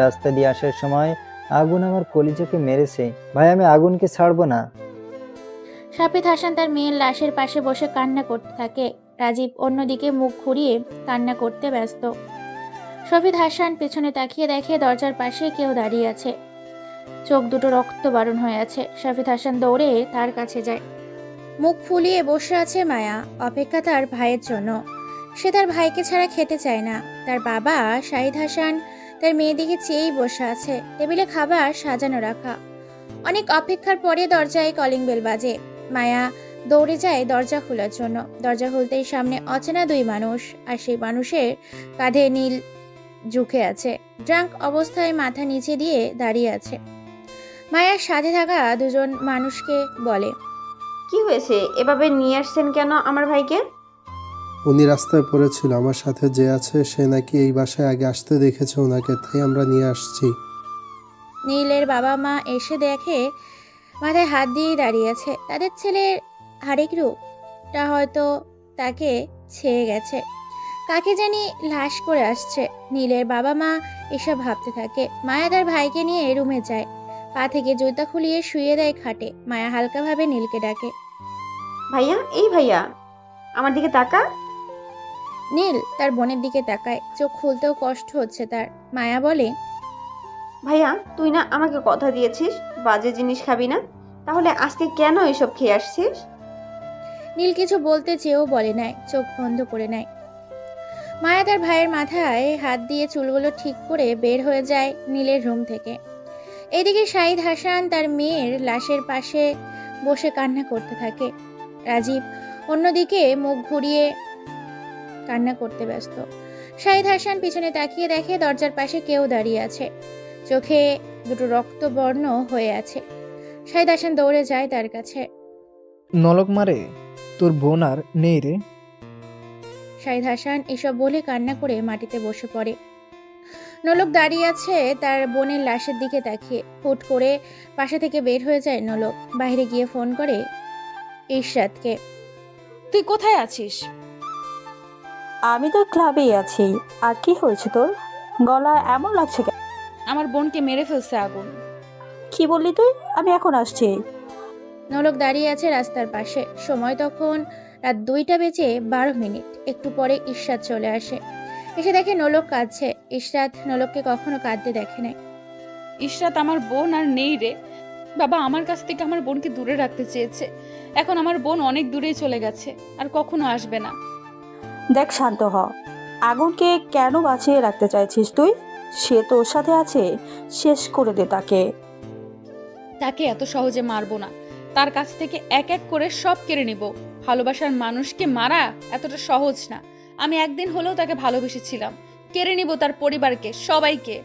রাস্তা দিয়ে আসার সময় আগুন আমার কলিজাকে মেরেছে। ভাই আমি আগুনকে ছাড়বো না। শাফিদ হাসান তার মেয়ের লাশের পাশে বসে কান্না করতে থাকে। রাজীব অন্যদিকে মুখ ঘুরিয়ে কান্না করতে ব্যস্ত। শাফিদ হাসান পেছনে তাকিয়ে দেখে দরজার পাশে কেউ দাঁড়িয়ে আছে, চোখ দুটো রক্ত বারণ হয়ে আছে। শাফিদ হাসান দৌড়ে তার কাছে যায়। মুখ ফুলিয়ে বসে আছে মায়া, অপেক্ষা তার ভাইয়ের জন্য। সে তার ভাইকে ছাড়া খেতে চায় না। তার বাবা শাহিদ হাসান তার মেয়ের দিকে চেয়েই বসে আছে। টেবিলে খাবার সাজানো রাখা। অনেক অপেক্ষার পরে দরজায় কলিং বেল বাজে। মায়া দৌড়ে যায় দরজা খোলার জন্য। দরজা খুলতেই সামনে অচেনা দুই মানুষ, আর সেই মানুষের কাঁধে নীল ঝুঁকে আছে। ড্রাঙ্ক অবস্থায় মাথা নিচে দিয়ে দাঁড়িয়ে আছে। মায়ার সাথে থাকা দুজন মানুষকে বলে, কি হয়েছে? এভাবে নিয়ে আসছেন কেন আমার ভাইকে? উনি রাস্তায় পড়েছিল, আমার সাথে যে আছে সে নাকি এই বাসায় আগে আসতে দেখেছে ওনাকে, তাই আমরা নিয়ে আসছি। নীলের বাবা মা এসে দেখে মাথায় হাত দিয়ে দাঁড়িয়ে আছে। তাদের ছেলের আরেক রূপটা হয়তো তাকে ছেয়ে গেছে। কাকে জানি লাশ করে আসছে। নীলের বাবা মা এসব ভাবতে থাকে। মায়া তার ভাইকে নিয়ে রুমে যায়, পা থেকে জুতা খুলিয়ে শুয়ে দেয় খাটে। মায়া হালকাভাবে নীলকে ডাকে, ভাইয়া, এই ভাইয়া, আমার দিকে তাকা। নীল তার বোনের দিকে তাকায়, চোখ খুলতেও কষ্ট হচ্ছে তার। মায়া বলে, ভাইয়া, তুই না আমাকে কথা দিয়েছিস বাজে জিনিস খাবি না, তাহলে আজকে কেন এসব খেয়ে আসছিস? নীল কিছু বলতে চেয়েও বলে নাই, চোখ বন্ধ করে নেয়। মায়া তার ভাইয়ের মাথায় হাত দিয়ে চুলগুলো ঠিক করে বের হয়ে যায় নীলের রুম থেকে। এদিকে শাহিদ হাসান তার মেয়ের লাশের পাশে বসে কান্না করতে থাকে। রাজীব অন্যদিকে মুখ ঘুরিয়ে কান্না করতে ব্যস্ত। শাহিদ হাসান পিছনে তাকিয়ে দেখে দরজার পাশে কেউ দাঁড়িয়ে আছে, চোখে দুটো রক্তবর্ণ হয়ে আছে। শাহিদ হাসান দৌড়ে যায় তার কাছে। নলক মারে তোর বোন আর নেই রে। শাহিদ হাসান এসব বলে কান্না করে মাটিতে বসে পড়ে। নলক দাঁড়িয়ে আছে তার বোনের লাশের দিকে তাকিয়ে। হুট করে পাশে থেকে বের হয়ে যায় নলক। বাইরে গিয়ে ফোন করে ইশরাতকে। তুই কোথায় আছিস? আমি তো ক্লাবেই আছি। আর কি হয়েছে তোর? গলা এমন লাগছে কেন? আমার বোনকে মেরে ফেলছে আগুন। কি বললি তুই? আমি এখন আসছি। নলক দাঁড়িয়ে আছে রাস্তার পাশে। সময় তখন রাত 2:12। একটু পরে ইশরাত চলে আসে। এসে দেখে নলক কাঁদছে। ইশরাত নলককে কখনো কাঁদতে দেখে নাই। ইশরাত আমার বোন আর নেই রে বাবা। আমার কাছ থেকে আমার বোনকে দূরে রাখতে চেয়েছে। এখন আমার বোন অনেক দূরেই চলে গেছে, আর কখনো আসবে না। দেখ, শান্ত হ। আগুনকে কেন বাঁচিয়ে রাখতে চাইছিস তুই? সে তোর সাথে আছে, শেষ করে দে তাকে। তাকে এত সহজে মারবো না। তার কাছ থেকে এক এক করে সব কেড়ে নিব। ভালোবাসার মানুষকে মারা এতটা সহজ না। আমি একদিন হলেও তাকে ভালোবেসেছিলাম। কেড়ে নিব তার পরিবারকে, সবাইকে।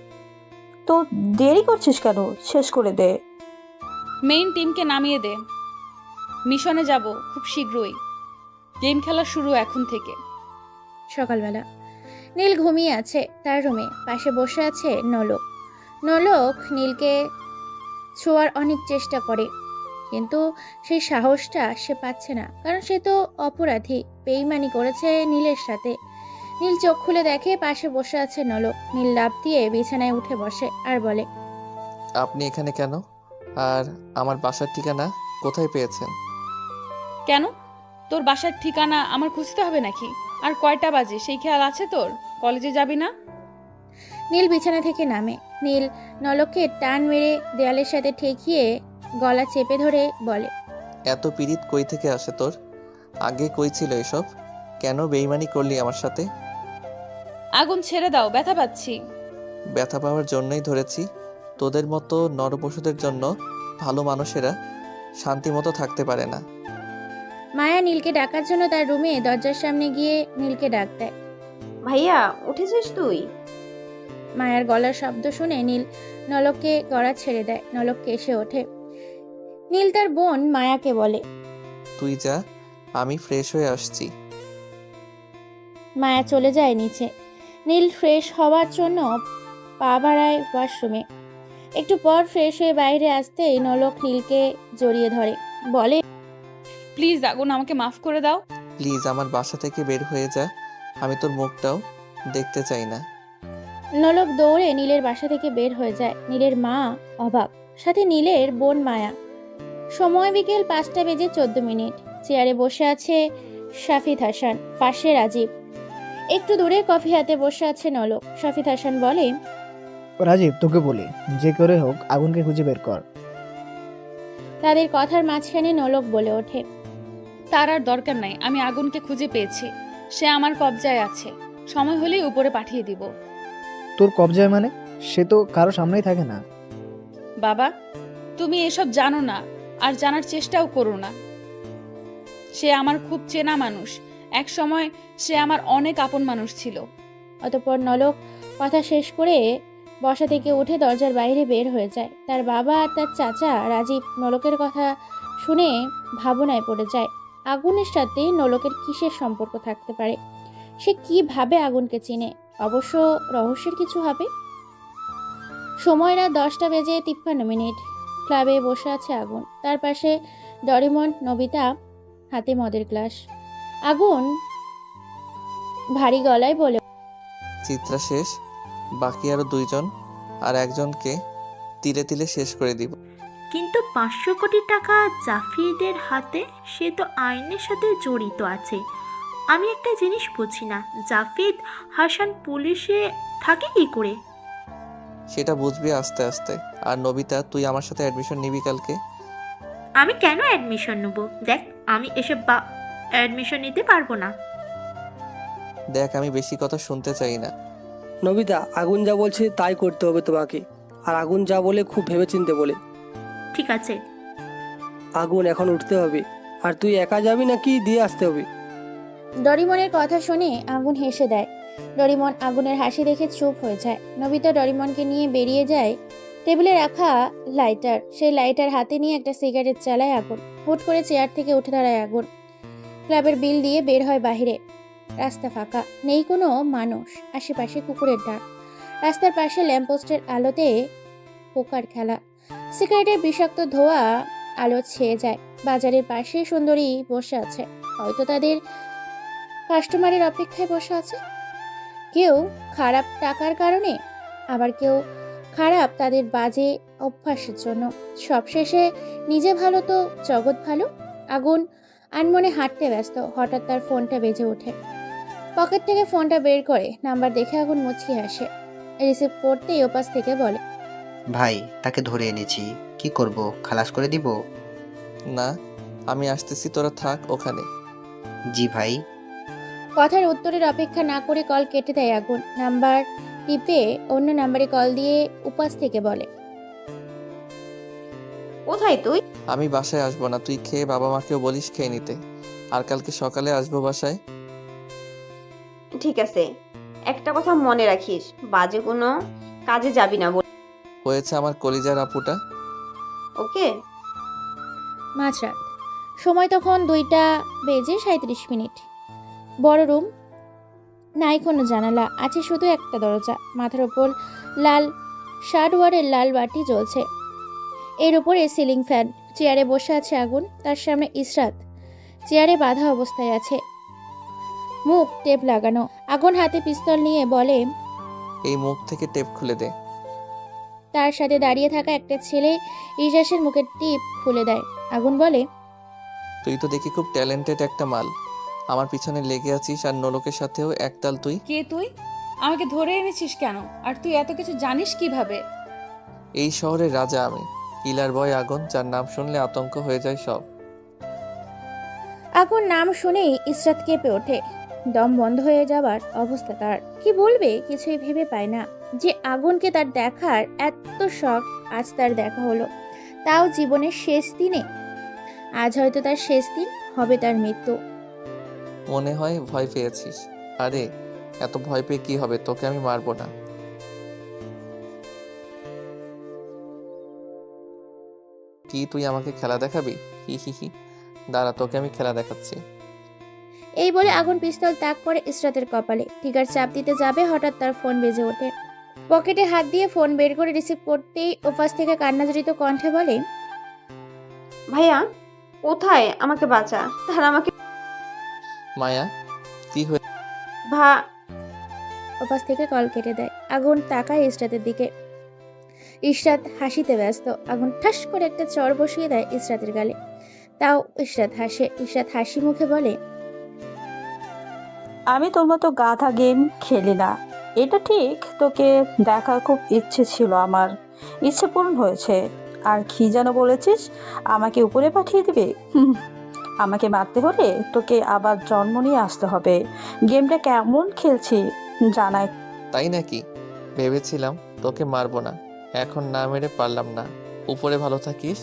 তো দেরি করছিস কেন? শেষ করে দে। মেইন টিমকে নামিয়ে দে। মিশনে যাব খুব শীঘ্রই। গেম খেলা শুরু এখন থেকে। সকালবেলা নীল ঘুমিয়ে আছে তার রুমে। পাশে বসে আছে নলক। নলক নীলকে ছোঁয়ার অনেক চেষ্টা করে, কিন্তু সেই সাহসটা সে পাচ্ছে না, কারণ সে তো অপরাধী, বেইমানি করেছে নীলের সাথে। নীল চোখ খুলে দেখে পাশে বসে আছে নলক। নীল লাফ দিয়ে বিছানায় উঠে বসে আর বলে, আপনি এখানে কেন? আর আমার বাসার ঠিকানা কোথায় পেয়েছেন? কেন? তোর বাসার ঠিকানা আমার খুঁজতে হবে নাকি? আর কয়টা বাজে সেই খেয়াল আছে তোর? কলেজে যাবি না? নীল বিছানা থেকে নামে। নীল নলককে টান মেরে দেয়ালের সাথে ঠেকিয়ে গলা চেপে ধরে বলে, এত পীড়িত কই থেকে আসে তোর? আগে কই ছিল এসব? কেন বেইমানি করলি আমার সাথে? আগুন ছেড়ে দাও, ব্যথা পাচ্ছি। ব্যথা পাওয়ার জন্যই ধরেছি। তোদের মতো নরপশুদের জন্য ভালো মানুষেরা শান্তি মতো থাকতে পারে না। মায়া নীলকে ডাকার জন্য তার রুমে দরজার সামনে গিয়ে নীলকে ডাক দেয়। ভাইয়া, উঠেছিস তুই? মায়ের গলার শব্দ শুনে নীল নলককে গড়া ছেড়ে দেয়। নলক কেসে ওঠে। নীল তার বোন মায়াকে বলে, তুই যা, আমি ফ্রেশ হয়ে আসছি। মায়া চলে যায় নিচে। নীল ফ্রেশ হওয়ার জন্য পা বাড়ায় ওয়াশরুমে। একটু পর ফ্রেশ হয়ে বাইরে আসতেই নলক নীলকে জড়িয়ে ধরে, বলে, প্লিজ আগুন, আমাকে মাফ করে দাও। প্লিজ আমার বাসা থেকে বের হয়ে যা, আমি তোর মুখটাও দেখতে চাই না। নলক দৌড়ে নীলের বাসা থেকে বের হয়ে যায়। নীলের মা অবাক, সাথে নীলের বোন মায়া। সময় বিকেল 5:14। চেয়ারে বসে আছে শাফিদ হাসান, পাশে রাজীব। একটু দূরে কফি হাতে বসে আছে নলক। শাফিদ হাসান বলে, রাজীব, তোকে বলি, যে করে হোক আগুনকে খুঁজে বের কর। তাদের কথার মাঝখানে নলক বলে ওঠে, তার আর দরকার নাই, আমি আগুনকে খুঁজে পেয়েছি। সে আমার কবজায় আছে, সময় হলেই উপরে পাঠিয়ে দিব। তোর কবজায় মানে? সে তো কারো সামনেই থাকে না। বাবা, তুমি এসব জানো না, আর জানার চেষ্টাও করো না। সে আমার খুব চেনা মানুষ, এক সময় সে আমার অনেক আপন মানুষ ছিল। অতঃপর নলক কথা শেষ করে বসা থেকে উঠে দরজার বাইরে বের হয়ে যায়। তার বাবা আর তার চাচা রাজীব নলকের কথা শুনে ভাবনায় পড়ে যায়। আগুনের সাথে নলকের কিসের সম্পর্ক থাকতে পারে? সে কিভাবে আগুনকে চিনে? অবশ্য রহস্যের কিছু হবে। সময় রাত 10:53। ক্লাবে বসে আছে আগুন, তার পাশে ডরিমন, নবিতা, হাতে মদের গ্লাস। আগুন ভারী গলায় বলে, চিত্রা শেষ, বাকি আরো 2 জন, আর একজনকে তিলে তিলে শেষ করে দিব। কিন্তু 500 কোটি টাকা জাফিদের হাতে, সে তো আইনের সাথে জড়িত আছে। আমি একটা জিনিস বুঝি না, জাফিদ হাসান পুলিশে থাকে কি করে? সেটা বুঝবি আস্তে আস্তে। আর নবিতা, তুই আমার সাথে অ্যাডমিশন নিবি কালকে। আমি কেন অ্যাডমিশন নেব? দেখ, আমি এসব অ্যাডমিশন নিতে পারবো না। দেখ, আমি বেশি কথা শুনতে চাই না। নবিতা, আগুন যা বলছে তাই করতে হবে তোমাকে। আর আগুন যা বলে খুব ভেবেচিন্তে বলে। ঠিক আছে। আগুন, এখন উঠতে হবে। আর তুই একা যাবি নাকি দিয়ে আসতে হবে? ডরিমনের কথা শুনে আগুন হেসে দেয়। ডরিমন আগুনের হাসি দেখে চুপ হয়ে যায়। নবিতা ডরিমনকে নিয়ে বেরিয়ে যায়। টেবিলে রাখা লাইটার, সেই লাইটার হাতে নিয়ে একটা সিগারেট চালায় আগুন। হুট করে চেয়ার থেকে উঠে দাঁড়ায় আগুন। ক্লাবের বিল দিয়ে বের হয় বাহিরে। রাস্তা ফাঁকা, নেই কোনো মানুষ। আশেপাশে কুকুরের ডাক। রাস্তার পাশে ল্যাম্পপোস্টের আলোতে পোকার খেলা। সিগারেটের বিষাক্ত ধোঁয়া আলো ছেয়ে যায়। বাজারের পাশে সুন্দরী বসে আছে, হয়তো তাদের কাস্টমারের অপেক্ষায় বসে আছে। কেউ খারাপ টাকার কারণে, আবার কেউ খারাপ তাদের বাজে অভ্যাসের জন্য। সবশেষে নিজে ভালো তো জগৎ ভালো। আগুন আনমনে হাঁটতে ব্যস্ত। হঠাৎ তার ফোনটা বেজে ওঠে। পকেট থেকে ফোনটা বের করে নাম্বার দেখে আগুন মুচকি হাসে। রিসিভ করতেই ওপাশ থেকে বলে, ভাই, তাকে ধরে এনেছি, কি করব? খালাস করে দিব? না, আমি আসতেছি, তোরা থাক ওখানে। জি ভাই। কথার উত্তরের অপেক্ষা না করে কল কেটে দেয় আগুন। নাম্বার টিপে অন্য নাম্বারে কল দিয়ে উপাস থেকে বলে, কোথায় তুই? আমি বাসায় আসবো না, তুই খেয়ে বাবা মাকেও বলিস খেয়ে নিতে। আর কালকে সকালে আসবো বাসায়। ঠিক আছে, একটা কথা মনে রাখিস, বাজে কোনো কাজে যাবি না। হয়েছে আমার কলিজার আপুটা। ওকে। মাঝরাত। সময় তখন 2:37। বড় রুম, নাই কোনো জানালা, আছে শুধু একটা দরজা। মাথার ওপর লাল শার্টওয়ারের লাল বাটি জ্বলছে, এর উপরে সিলিং ফ্যান। চেয়ারে বসে আছে আগুন, তার সামনে ইসরাত চেয়ারে বাঁধা অবস্থায় আছে, মুখ টেপ লাগানো। আগুন হাতে পিস্তল নিয়ে বলে, এই মুখ থেকে টেপ খুলে দে। তার সাথে দাঁড়িয়ে থাকা একটা ছেলে ইজাসের মুখের টিপ খুলে দেয়। আগুন বলে, তুই তো দেখি খুব ট্যালেন্টেড একটা মাল, আমার পিছনে লেগে আছিস। আর নলকের সাথেও একতাল তুই। কে তুই? আমাকে ধরে এনেছিস কেন? আর তুই এত কিছু জানিস কিভাবে? এই শহরের রাজা আমি, কিলার বয় আগুন, যার নাম শুনলে আতঙ্ক হয়ে যায় সব। আগুন নাম শুনেই ইসরাত কেঁপে ওঠে। দম বন্ধ হয়ে যাওয়ার অবস্থা তার। কি বলবে কিছুই ভেবে পায় না। যে আগুনকে তার দেখার এত শখ, আজ তার দেখা হলো, তাও জীবনের শেষ দিনে। আজ হয়তো তার শেষ দিন, হবে তার মৃত্যু। মনে হয় ভয় পেয়েছিস। আরে এত ভয় পেয়ে কি হবে, তোকে আমি মারবো না। কি তুই আমাকে খেলা দেখাবি? হি হি হি, দাঁড়া তোকে আমি খেলা দেখাচ্ছি। এই বলে আগুন পিস্তল তাক করে ইসরাতের কপালে। টিকার চাপ দিতে যাবে, হঠাৎ তার ফোন বেজে ওঠে। পকেটে হাত দিয়ে ফোন বের করে রিসিভ করতেই ওপাশ থেকে কান্নাজড়িত কণ্ঠে বলে, ভাইয়া কোথায়? আমাকে বাঁচা, তারা আমাকে মায়া, কি হয়ে ভা ওপাশ থেকে কল কেটে দেয়। আগুন তাকায় ইসরাতের দিকে। ইসরাত হাসিতে ব্যস্ত। আগুন ঠাস করে একটা চড় বসিয়ে দেয় ইসরাতের গালে। তাও ইসরাত হাসে। ইসরাত হাসি মুখে বলে, আমি তোর মতো গাধা গেম খেলি না, এটা ঠিক। তোকে দেখার খুব ইচ্ছে ছিল আমার, ইচ্ছে পূরণ হয়েছে। আর কি যেন বলেছিস, আমাকে উপরে পাঠিয়ে দিবে? আমাকে মারতে হলে তোকে আবার জন্ম নিয়ে আসতে হবে। গেমটা কেমন খেলছি জানাই। তাই নাকি? ভেবেছিলাম তোকে মারবো না, এখন না মেরে পারলাম না। উপরে ভালো থাকিস,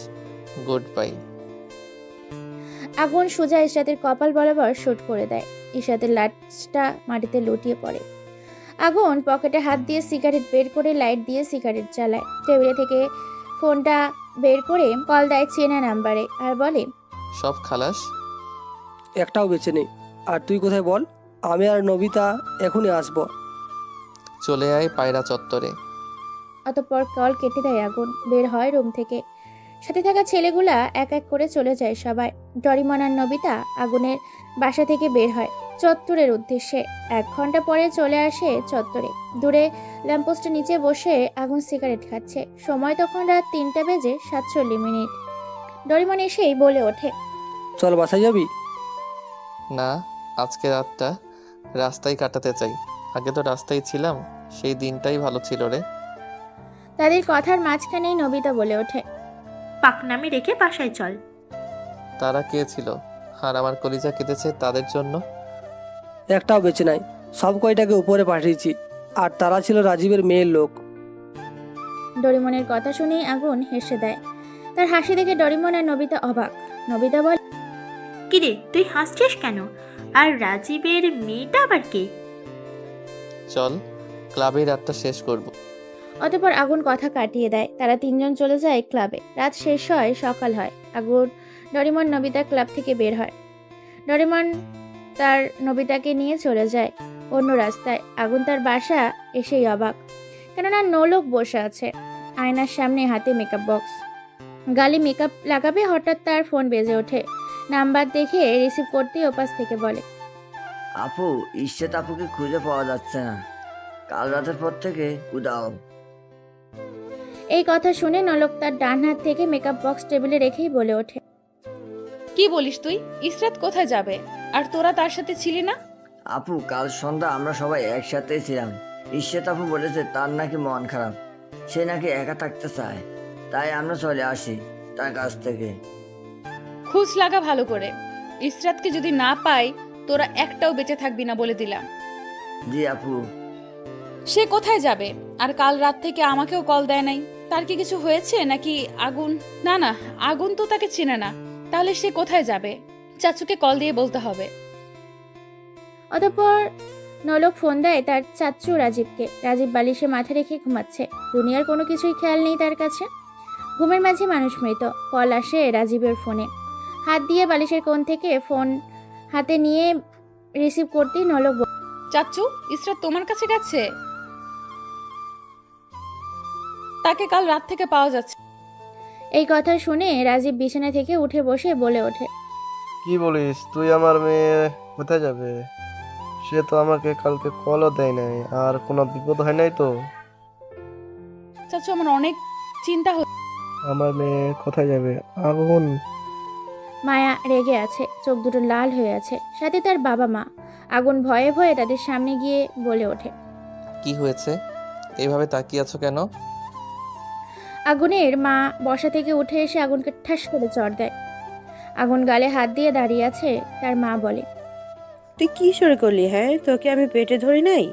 গুড বাই। আগুন সোজা ইসরাতের কপাল বরাবর শুট করে দেয়। ইসরাতের লাশটা মাটিতে লুটিয়ে পড়ে। আগুন পকেটে হাত দিয়ে সিগারেট বের করে লাইট দিয়ে সিগারেট জ্বালায়। টেবিলে থেকে ফোনটা বের করে কল দেয় চেনা নাম্বারে আর বলে, সব খালাস? একটাও বেঁচে নেই। আর তুই কোথায় বল? আমি আর নবিতা এখনই আসবো। চলে আয় পায়রা চত্বরে। অতঃপর কল কেটে দেয় আগুন। বের হয় রুম থেকে। সাথে থাকা ছেলেগুলা এক এক করে চলে যায় সবাই। ডরিমন আর নবিতা আগুনের বাসা থেকে বের হয় চত্বরের উদ্দেশ্যে। 1 ঘন্টা পরে চলে আসে চত্বরে। দূরে ল্যাম্পপোস্টের নিচে বসে আগুন সিগারেট খাচ্ছে। সময় তখন রাত 3টা বেজে 47 মিনিট। ডরিমন এসেই বলে ওঠে, চল বাসায় যাবি? না, আজকে রাতটা রাস্তায় কাটাতে চাই। আগে তো রাস্তায় ছিলাম, সেই দিনটাই ভালো ছিল রে। তাদের কথার মাঝখানেই নবিতা বলে ওঠে, পাকনামি রেখে বাসায় চল। তারা কে ছিল? আর আমার কলিজা কেঁদেছে তাদের জন্য। একটাও বেঁচে নাই, সব কয়টাকে উপরে পাঠিয়েছি। আর তারা ছিল রাজীবের মেয়ের লোক। ডরিমনের কথা শুনেই আগুন হেসে দেয়। তার হাসি দেখে ডরিমন আর নবিতা অবাক। নবিতা বলে, কিরে তুই হাসছিস কেন? আর রাজীবের মেয়েটা আবার কে? চল ক্লাবে রাতটা শেষ করব। অতঃপর আগুন কথা কাটিয়ে দেয়। তারা 3জন চলে যায় ক্লাবে। রাত শেষ হয়, সকাল হয়। আগুন, ডরিমন, নবিতা ক্লাব থেকে বের হয়। ডরিমন তার নবিতাকে নিয়ে চলে যায় অন্য রাস্তায়। আগুন তার বাসা এসেই অবাক, কেননা নোলক বসে আছে আয়নার সামনে, হাতে মেকআপ বক্স। গালে মেকআপ লাগাবে, হঠাৎ তার ফোন বেজে ওঠে। নাম্বার দেখে রিসিভ করতেই ওপাশ থেকে বলে, আপু, ইশরাত আপুকে খুঁজে পাওয়া যাচ্ছে না, কাল রাতের পর থেকে উদাও। এই কথা শুনে নলক তার ডান হাত থেকে মেকআপ বক্স টেবিলে রেখেই বলে ওঠে, কি বলিস তুই? ইসরাত কোথায় যাবে? আর তোরা তার সাথে ছিলি না? আপু, কাল সন্ধ্যা আমরা সবাই একসাথেই ছিলাম। ইশরাত আপু বলেছে তার নাকি মন খারাপ, সে নাকি একা থাকতে চায়, তাই আমরা চলে আসি তার কাছ থেকে। খোঁজ লাগা ভালো করে। ইসরাতকে যদি না পাই, তোরা একটাও বেঁচে থাকবি না বলে দিলাম। জি আপু। সে কোথায় যাবে? আর কাল রাত থেকে আমাকেও কল দেয় নাই। তার কি কিছু হয়েছে নাকি? আগুন, না না, আগুন তো তাকে চেনে না, তাহলে সে কোথায় যাবে? চাচুকে কল দিয়ে বলতে হবে। অতঃপর নলক ফোন দেয় তার চাচু রাজীবকে। রাজীব বালিশে মাথা রেখে ঘুমাচ্ছে। দুনিয়ার কোনো কিছুই খেয়াল নেই তার কাছে। ঘুমের মাঝে মানুষ মৃত। কল আসে রাজীবের ফোনে। হাত দিয়ে বালিশের কোণ থেকে ফোন হাতে নিয়ে রিসিভ করতেই নলক, চাচু, ইসরাত তোমার কাছে গেছে, তাকে কাল রাত থেকে পাওয়া যাচ্ছে। এই কথা শুনে রাজীব বিছানা থেকে উঠে বসে বলে ওঠে, কি বলিস তুই? আমার মেয়ে কোথায় যাবে? সে তো আমাকে কালকে কলও দেয় নাই। আর কোনো বিপদ হয় নাই তো? চাচু, আমার অনেক চিন্তা হচ্ছে। আমার মেয়ে কোথায় যাবে? আগুন। মায়া রেগে আছে, চোখ দুটো লাল হয়ে আছে। সাথে তার বাবা মা। আগুন ভয়ে ভয়ে তাদের সামনে গিয়ে বলে ওঠে, কি হয়েছে? এইভাবে তাকিয়ে আছো কেন? আগুনের মা বসা থেকে উঠে এসে আগুনকে ঠাস করে চড় দেয়। আগুন গালে হাত দিয়ে দাঁড়িয়ে আছে। তার মা বলে, তুই কি শুরু করলি? হ্যাঁ, তোকে আমি পেটে ধরি নাই?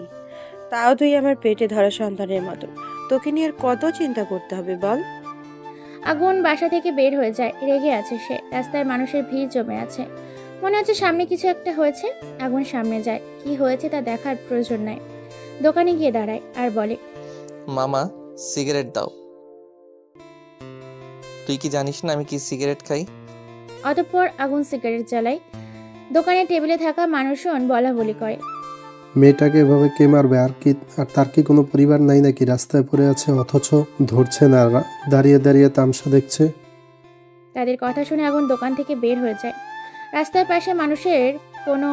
তাও তুই আমার পেটে ধরা সন্তানের মতো। তোকে নিয়ে আর কত চিন্তা করতে হবে বল? আগুন বাসা থেকে বের হয়ে যায়। রেগে আছে সে। রাস্তায় মানুষের ভিড় জমে আছে। মনে হচ্ছে সামনে কিছু একটা হয়েছে। আগুন সামনে যায়। কি হয়েছে তা দেখার প্রয়োজন নাই। দোকানে গিয়ে দাঁড়ায় আর বলে, মামা সিগারেট দাও। তুই কি জানিস না আমি কি সিগারেট খাই? অতঃপর আগুন সিগারেট জ্বালায়। দোকানের টেবিলে থাকা মানুষজন বলা বলি করে। মেয়েটাকে এভাবে কে মারবে? আর তার কি কোনো পরিবার নাই নাকি? রাস্তায় পড়ে আছে অথচ ধরছে না, দাঁড়িয়ে দাঁড়িয়ে তামসা দেখছে। তাদের কথা শুনে আগুন দোকান থেকে বের হয়ে যায়। রাস্তার পাশে মানুষের কোনো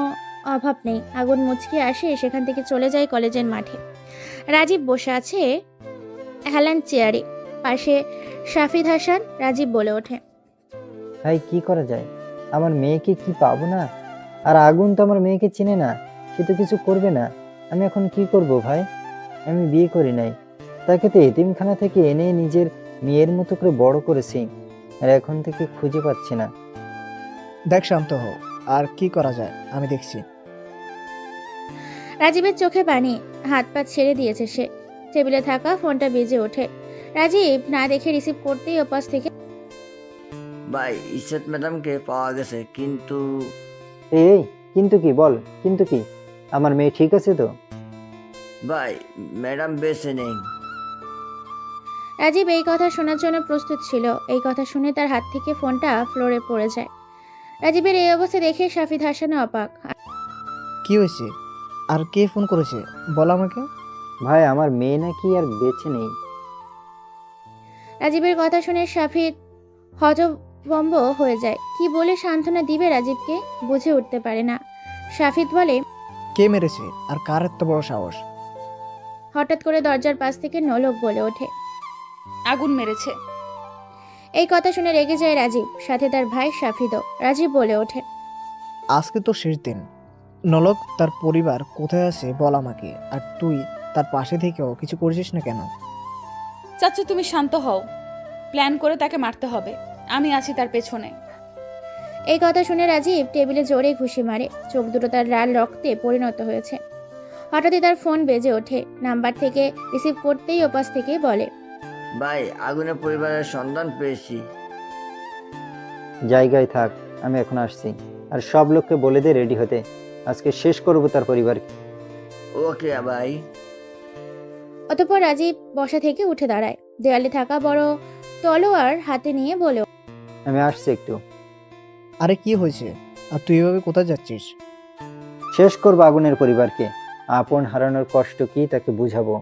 অভাব নেই। আগুন মুচকি আসে, সেখান থেকে চলে যায় কলেজের মাঠে। রাজীব বসে আছে হেলান চেয়ারে, পাশে শাফিদ হাসান। রাজীব বলে ওঠে, ভাই কি করা যায়? আমার মেয়েকে কি পাবো না? আর আগুন তো আমার মেয়েকে চিনে না, সে তো কিছু করবে না। আমি এখন কি করব ভাই? আমি বিয়ে করি নাই, তাকে তো এতিমখানা থেকে এনে নিজের মেয়ের মতো করে বড় করেছি, আর এখন থেকে খুঁজে পাচ্ছি না। দেখ শান্ত হও, আর কি করা যায় আমি দেখছি। রাজীবের চোখে পানি, হাত পা ছেড়ে দিয়েছে সে। টেবিলে থাকা ফোনটা বেজে ওঠে। রাজীব না দেখে রিসিভ করতেই ওপাশ থেকে, ভাই ইসরাত ম্যাডামকে পাওয়া গেছে, কিন্তু এই কিন্তু কি? বল কিন্তু কি? আমার মেয়ে ঠিক আছে তো? ভাই ম্যাডাম বেঁচে নেই। রাজীব এই কথা শোনার জন্য প্রস্তুত ছিল। এই কথা শুনে তার হাত থেকে ফোনটা ফ্লোরে পড়ে যায়। রাজীবের এই অবস্থা দেখে শাফিদ হাসান অবাক। কি হয়েছে? আর কে ফোন করেছে বল আমাকে। ভাই আমার মেয়ে নাকি আর বেঁচে নেই। রাজীবের কথা শুনে শাফিদ হতভম্ব হয়ে যায়। কি বলে সান্ত্বনা দিবে রাজীবকে বুঝে উঠতে পারে না। শাফিদ বলে, কে মেরেছে আর কার এত বড় সাহস? হঠাৎ করে দরজার পাশ থেকে নোলক বলে ওঠে, আগুন মেরেছে। এই কথা শুনে রেগে যায় রাজীব, সাথে তার ভাই শাফিদও। রাজীব বলে ওঠে, আজকে তো শেষ দিন। নলক তার পরিবার কোথায় আছে বল আমাকে। আর তুই তার পাশে থেকেও কিছু করছিস না কেন? চাচু তুমি শান্ত হও, প্ল্যান করে তাকে মারতে হবে, আমি আছি তার পেছনে। এই কথা শুনে রাজীব টেবিলে জোরে ঘুষি মারে। চোখ দুটো তার লাল রক্তে পরিণত হয়েছে। হঠাৎই তার ফোন বেজে ওঠে। নাম্বার থেকে রিসিভ করতেই ওপাশ থেকে বলে, ভাই আগুনের পরিবারের সন্ধান পেয়েছি। জায়গায় থাক, আমি এখন আসছি। আর সব লোককে বলে দে রেডি হতে, আজকে শেষ করব তার পরিবারকে। ওকে ভাই। অতঃপর রাজীব বসা থেকে উঠে দাঁড়ায়। দেয়ালে থাকা বড় তলোয়ার হাতে নিয়ে বলে, আমি আসছি একটু। আরে কি হয়েছে? আর তুই এভাবে কোথায় যাচ্ছিস? শেষ করবো আগুনের পরিবারকে। আপন হারানোর কষ্ট কি তাকে বুঝাবো।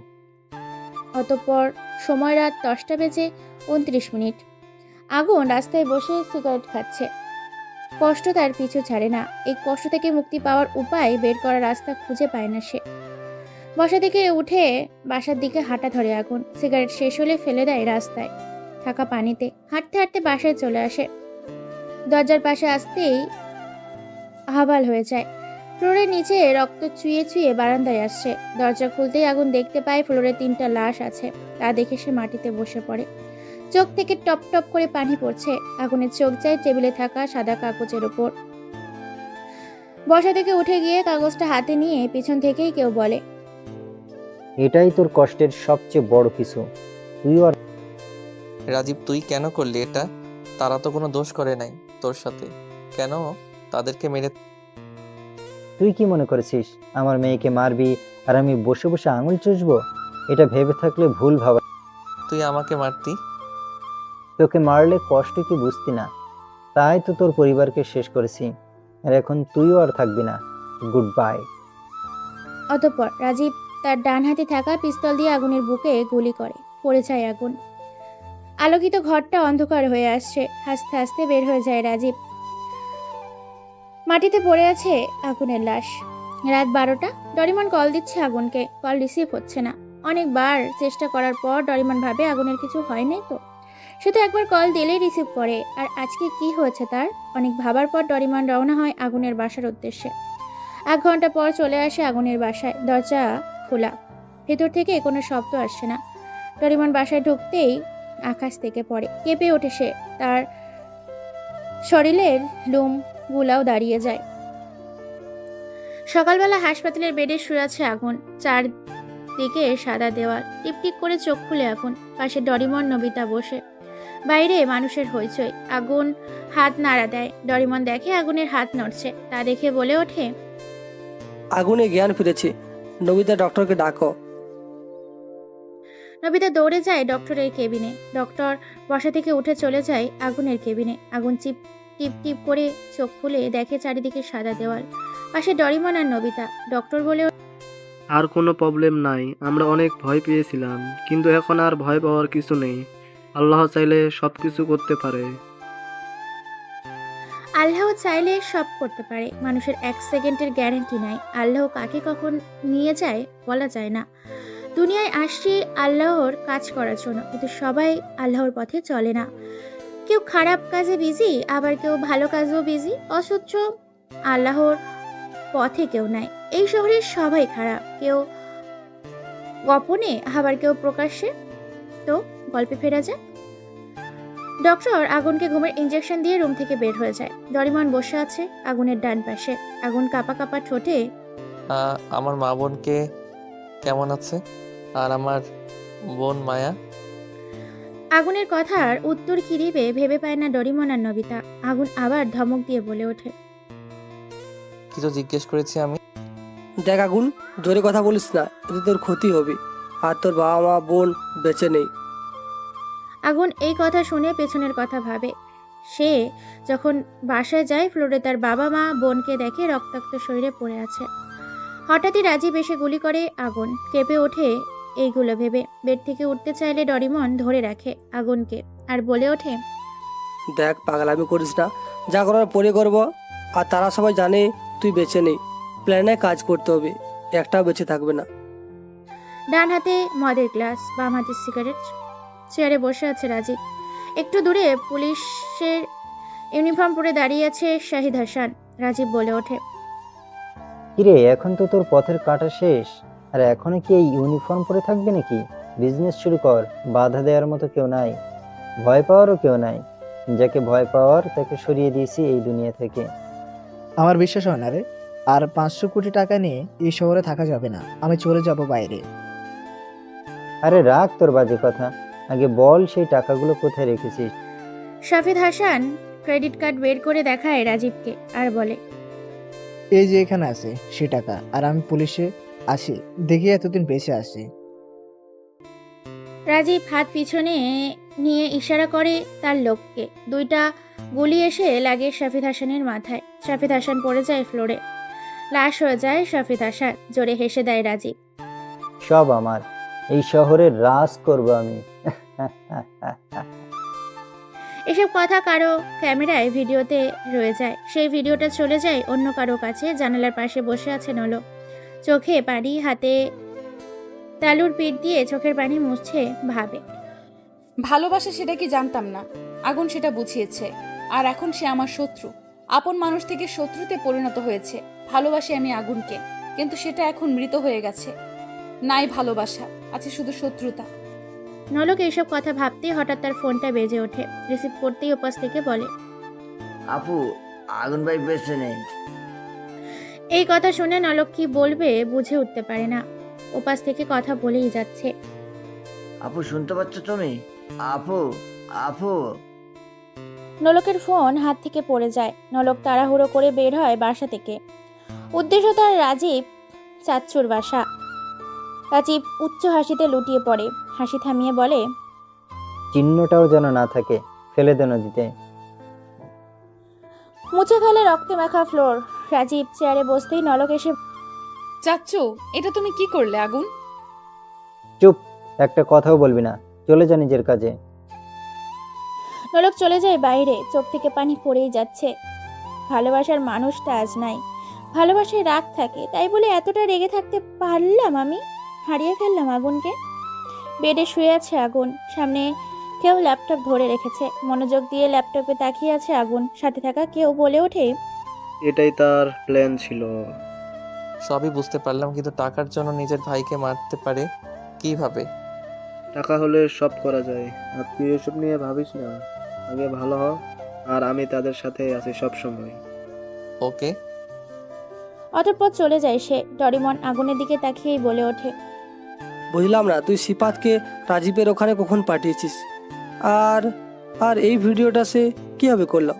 অতঃপর সময় রাত 10:29। আগুন রাস্তায় বসে সিগারেট খাচ্ছে। কষ্ট তার পিছু ছাড়ে না। এই কষ্ট থেকে মুক্তি পাওয়ার উপায় বের করার রাস্তা খুঁজে পায় না সে। বসা থেকে উঠে বাসার দিকে হাঁটা ধরে আগুন। সিগারেট শেষ হলে ফেলে দেয় রাস্তায় থাকা পানিতে। হাঁটতে হাঁটতে বাসায় চলে আসে। দরজার পাশে আসতেই হাবাল হয়ে যায়। ফ্লোরের নিচে রক্ত চুইয়ে চুইয়ে বারান্দায় আসছে। দরজা খুলতেই আগুন দেখতে পায় ফ্লোরে 3টা লাশ আছে। তা দেখে সে মাটিতে বসে পড়ে। চোখ থেকে টপ টপ করে পানি পড়ছে। আগুনের চোখ যায় টেবিলে থাকা সাদা কাগজের উপর। বসা থেকে উঠে গিয়ে কাগজটা হাতে নিয়ে পিছন থেকেই কেউ বলে, এটাই তোর কষ্টের সবচেয়ে বড় কিছু। তুই আর রাজীব তুই কেন করলি এটা? তারা তো কোনো দোষ করে নাই তোর সাথে, কেন তাদেরকে মেরে? তুই কি মনে করেছিস আমার মেয়েকে মারবি আর আমি বসে বসে আঙুল চুষবো? এটা ভেবে থাকলে ভুল ভাবা। তুই আমাকে মারতি? তোকে মারলে কষ্ট কি বুঝতি না? তাই তো তোর পরিবারকে শেষ করেছি। আর এখন তুইও আর থাকবি না। Good bye. অতঃপর রাজীব তার ডান হাতে থাকা পিস্তল দিয়ে আগুনের বুকে গুলি করে। পড়ে যায় আগুন। আলোকিত ঘরটা অন্ধকার হয়ে আসছে। হাসতে হাসতে বের হয়ে যায় রাজীব। মাটিতে পড়ে আছে আগুনের লাশ। রাত 12টা। ডরিমন কল দিচ্ছে আগুনকে, কল রিসিভ হচ্ছে না। অনেকবার চেষ্টা করার পর ডরিমন ভাবে আগুনের কিছু হয় নাই তো। সে তো একবার কল দিলেই রিসিভ করে। আর আজকে কি হয়েছে তার? অনেক ভাবার পর ডরিমন রওনা হয় আগুনের বাসার উদ্দেশ্যে। 1 ঘন্টা পর চলে আসে আগুনের বাসায়। দরজা খোলা, ভেতর থেকে কোনো শব্দ আসছে না। ডরিমন বাসায় ঢুকতেই আকাশ থেকে পড়ে। কেঁপে ওঠে সে। তার শরীরের লোম গুলাও দাঁড়িয়ে যায়। সকালবেলা হাসপাতালের বেডে শুয়ে আছে আগুন। চারদিকে সাদা দেওয়াল। টিপটিপ করে চোখ খুলে আগুন। পাশে ডরিমন নবিতা বসে। বাইরে মানুষের হইচই। আগুন হাত নাড়া দেয়। ডরিমন দেখে আগুনের হাত নড়ছে। তা দেখে বলে ওঠে, আগুনে জ্ঞান ফিরেছে। নবিতা ডক্টরকে ডাকো। নবিতা দৌড়ে যায় ডক্টরের কেবিনে। ডক্টর বসা থেকে উঠে চলে যায় আগুনের কেবিনে। আগুন চিপ টিপ টিপ করে চোখ খুলে দেখে চারিদিকে সাদা দেওয়াল, পাশে ডরিমন আর নবিতা। ডক্টর বলে, আর কোনো প্রবলেম নাই, আমরা অনেক ভয় পেয়েছিলাম, কিন্তু এখন আর ভয় পাওয়ার কিছু নেই। আল্লাহ চাইলে সব কিছু করতে পারে। আল্লাহ চাইলে সব করতে পারে, মানুষের 1 সেকেন্ডের গ্যারান্টি নাই। আল্লাহ কাকে কখন নিয়ে যায় বলা যায় না। দুনিয়ায় আসছি আল্লাহর কাজ করার জন্য, কিন্তু সবাই আল্লাহর পথে চলে না। কেউ খারাপ কাজে বিজি, আবার কেউ ভালো কাজেও বিজি। অথচ আল্লাহর পথে কেউ নাই। এই শহরের সবাই খারাপ, কেউ গোপনে আবার কেউ প্রকাশ্যে। তো গল্পে ফেরা যায়। ডক্টর আগুনকে ঘুমের ইঞ্জেকশন দিয়ে রুম থেকে বের হয়ে যায়। ডরিমন বসে আছে আগুনের ডান পাশে। আগুন কাপা কাপা ঠোঁটে, আমার মা বোনকে কেমন আছে? আর আমার বোন মায়া? আগুনের কথার উত্তর কি দিবে ভেবে পায় না ডরিমন আর নবিতা। আগুন আবার ধমক দিয়ে বলে ওঠে, কিছু জিজ্ঞেস করেছি আমি? দেখ আগুন, জোরে কথা বলিস না, এতে তোর ক্ষতি হবে। আর তোর বাবা মা বোন বেঁচে নেই। আগুন এই কথা শুনে পেছনের কথা ভাবে। সে যখন বাসায় যায় ফ্লোরে তার বাবা মা বোনকে দেখে রক্তাক্ত শরীরে পড়ে আছে। হঠাৎই রাজীব এসে গুলি করে। আগুন কেঁপে ওঠে এইগুলো ভেবে। বেড থেকে উঠতে চাইলে ডরিমন ধরে রাখে আগুনকে আর বলে ওঠে, দেখ পাগলামি করিস না, যা করার পরে করবো। আর তারা সবাই জানে তুই বেঁচে নেই। প্ল্যানে কাজ করতে হবে, একটাও বেঁচে থাকবে না। ডান হাতে মদের গ্লাস, বাম হাতে সিগারেট। চেয়ারে বসে আছে রাজীব। একটু দূরে পুলিশের ইউনিফর্ম পরে দাঁড়িয়ে আছে শাহিদ হাসান। রাজীব বলে ওঠে, কিরে, এখন তো তোর পথের কাটা শেষ, আর এখনো কি এই ইউনিফর্ম পরে থাকবে নাকি? বিজনেস শুরু কর, বাধা দেওয়ার মতো কেউ নাই, ভয় পাওয়ারও কেউ নাই। যাকে ভয় পাওয়ার তাকে সরিয়ে দিয়েছি এই দুনিয়া থেকে। আমার বিশ্বাস হয় না রে। আর 500 কোটি টাকা নিয়ে এই শহরে থাকা যাবে না, আমি চলে যাব বাইরে। আরে রাখ তোর বাজে কথা, আগে বল সেই টাকাগুলো কোথায় রেখেছিস? শাহিদ হাসান ক্রেডিট কার্ড বের করে দেখায় রাজীবকে আর বলে, এই যে এখানে আছে সে টাকা, আর আমি পুলিশে আসি দেখি এতদিন বেঁচে আসি। রাজীব হাত পিছনে নিয়ে ইশারা করে তার লোককে। 2টা গুলি এসে লাগে শাহিদ হাসানের মাথায়। শাহিদ হাসান পড়ে যায় ফ্লোরে, লাশ হয়ে যায় শাহিদ হাসান। জোরে হেসে দেয় রাজীব। সব আমার, এই শহরের রাজ করব আমি। এসব কথা কারো ক্যামেরায় ভিডিওতে রয়ে যায়। সেই ভিডিওটা চলে যায় অন্য কারো কাছে। জানালার পাশে বসে আছে নলো, চোখে পানি, হাতে তালুর পিঠ দিয়ে চোখের পানি মুছছে। ভাবে, ভালোবাসা সেটা কি জানতাম না, আগুন সেটা বুঝিয়েছে। আর এখন সে আমার শত্রু, আপন মানুষ থেকে শত্রুতে পরিণত হয়েছে। ভালোবাসি আমি আগুনকে, কিন্তু সেটা এখন মৃত হয়ে গেছে। নাই ভালোবাসা, আছে শুধু শত্রুতা। নলক এইসব কথা ভাবতেই হঠাৎ তার ফোনটা বেজে ওঠে। রিসিভ করতেই ওপাশ থেকে বলে, আপু, আগুন ভাই বেঁচে নেই। এই কথা শুনে নলক কি বলবে বুঝে উঠতে পারে না। ওপাশ থেকে কথা বলেই যাচ্ছে, আপু শুনতে পাচ্ছ তুমি? আপু, আপু। নলকের ফোন হাত থেকে পড়ে যায়। নলক তাড়াহুড়ো করে বের হয় বাসা থেকে। উদ্দেশ্য তার রাজীব চাচ্চুর বাসা। রাজীব উচ্চ হাসিতে লুটিয়ে পড়ে। হাসি থামিয়ে বলে, চিহ্নটাও যেন না থাকে, ফেলে দে নদীতে। মুছে ফেলে রক্তে মাখা ফ্লোর। রাজীব চেয়ারে বসতেই নলক এসে, চাচ্চু, এটা তুমি কি করলে আগুন? চুপ, একটা কথাও বলবি না, চলে যা নিজের কাজে। নলক চলে যায় বাইরে। চোখ থেকে পানি পড়েই যাচ্ছে। ভালোবাসার মানুষটা আজ নাই। ভালোবাসায় রাগ থাকে, তাই বলে এতটা রেগে থাকতে পারলাম আমি? হারিয়ে ফেললাম আগুনকে। বেডে শুয়ে আছে আগুন, সামনে কেউ ল্যাপটপ ধরে রেখেছে। মনোযোগ দিয়ে ল্যাপটপে তাকিয়ে আছে আগুন। সাথে থাকা কেউ বলে ওঠে, এটাই তার প্ল্যান ছিল। সবই বুঝতে পারলাম, কিন্তু টাকার জন্য নিজের ভাইকে মারতে পারে কিভাবে? টাকা হলে সব করা যায়, আর তুই এসব নিয়ে ভাবিস না। আগে ভালো হ, আর আমি তাদের সাথে আছি সব সময়। ওকে। অতঃপর চলে যায় সে। ডরিমন আগুনের দিকে তাকিয়েই বলে ওঠে, বুঝলাম না, তুই সিপাতকে রাজীবের ওখানে কখন পাঠিয়েছিস? আর আর এই ভিডিওটা সে কিভাবে করলো?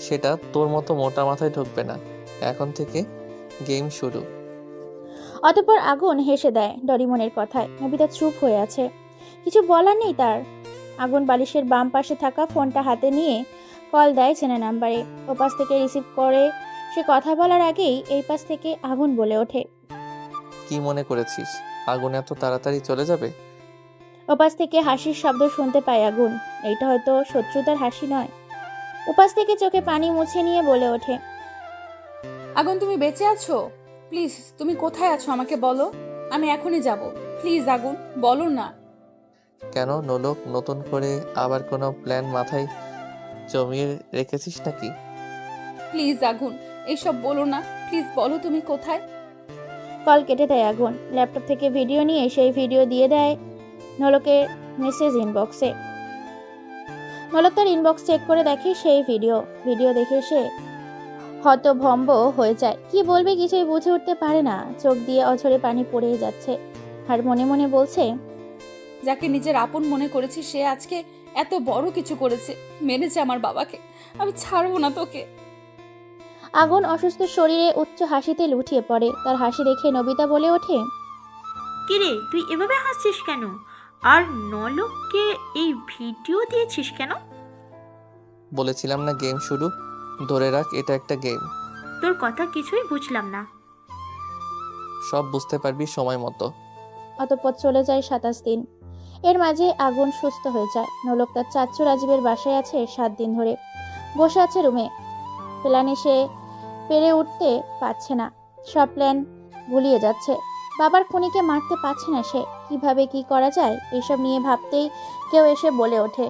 সেটা তোর মতো মোটা মাথায় ঢুকবে না। এখন থেকে গেম শুরু। অতঃপর আগুন হেসে দেয় ডরিমনের কথায়। নবিতা চুপ হয়ে আছে, কিছু বলার নেই তার। আগুন বালিশের বাম পাশে থাকা ফোনটা হাতে নিয়ে কল দেয় চেনা নাম্বারে। ওপাশ থেকে রিসিভ করে সে কথা বলার আগেই এই পাশ থেকে আগুন বলে ওঠে, কি মনে করেছিস আগুন এত তাড়াতাড়ি চলে যাবে? ওপাশ থেকে হাসির শব্দ শুনতে পায় আগুন। এইটা হয়তো শত্রুতার হাসি নয়। ওপাশ থেকে চোখে পানি মুছে নিয়ে বলে ওঠে, আগুন তুমি বেঁচে আছো? প্লিজ তুমি কোথায় আছো আমাকে বলো, আমি এখনই যাব। প্লিজ আগুন বলো না। কেন নোলক, নতুন করে আবার কোনো প্ল্যান মাথায় জমিয়ে রেখেছিস নাকি? প্লিজ আগুন এইসব বলো না, প্লিজ বলো তুমি কোথায়। কল কেটে দেয় আগুন। ল্যাপটপ থেকে ভিডিও নিয়ে সেই ভিডিও দিয়ে দেয় নলকের মেসেজ ইনবক্সে। নলক তার ইনবক্স চেক করে দেখে সেই ভিডিও দেখে সে হতভম্ব হয়ে যায়। কি বলবে কিছুই বুঝে উঠতে পারে না। চোখ দিয়ে অঝরে পানি পড়ে যাচ্ছে আর মনে মনে বলছে, যাকে নিজের আপন মনে করেছি সে আজকে এত বড় কিছু করেছে, মেরেছে আমার বাবাকে। আমি ছাড়বো না তোকে। আগুন অসুস্থ শরীরে উচ্চ হাসিতে লুটিয়ে পড়ে। তার হাসি দেখে নবিতা বলে ওঠে, কিরে তুই এভাবে হাসছিস কেন? আর নলককে এই ভিডিও দিয়েছিস কেন? বলেছিলাম না গেম শুরু, ধরে রাখ এটা একটা গেম। তোর কথা কিছুই বুঝলাম না। সব বুঝতে পারবি সময় মতো। অতঃপর চলে যায় 27 দিন। এর মাঝে আগুন সুস্থ হয়ে যায়। নলক তার চাচ্চু রাজীবের বাসায় আছে 7 দিন ধরে। বসে আছে রুমে। প্ল্যানে সে পেরে উঠতে পারছে না, সব প্ল্যান গুলিয়ে যাচ্ছে। বাবার খুনিকে মারতে পারছে না সে। কিভাবে কি করা যায় এইসব নিয়ে ভাবতেই কেউ এসে বলে ওঠে,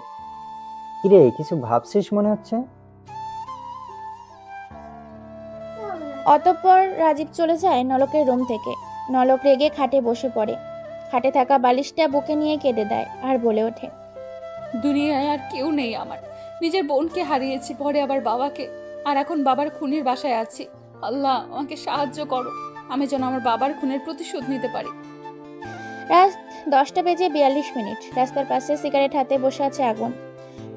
কিরে কিছু ভাবছিস মনে হচ্ছে। অতঃপর রাজীব চলে যায় নলকের রুম থেকে। নলক রেগে খাটে বসে পড়ে। খাটে থাকা বালিশটা বুকে নিয়ে কেঁদে দেয় আর বলে ওঠে, দুনিয়ায় আর কেউ নেই আমার। নিজের বোনকে হারিয়েছি, পরে আবার বাবাকে, আর এখন বাবার খুনির বাসায় আছি। আল্লাহ আমাকে সাহায্য করো, আমি যেন আমার বাবার খুনের প্রতিশোধ নিতে পারি। রাত 10:42। রাস্তার পাশে সিগারেট হাতে বসে আছে আগুন।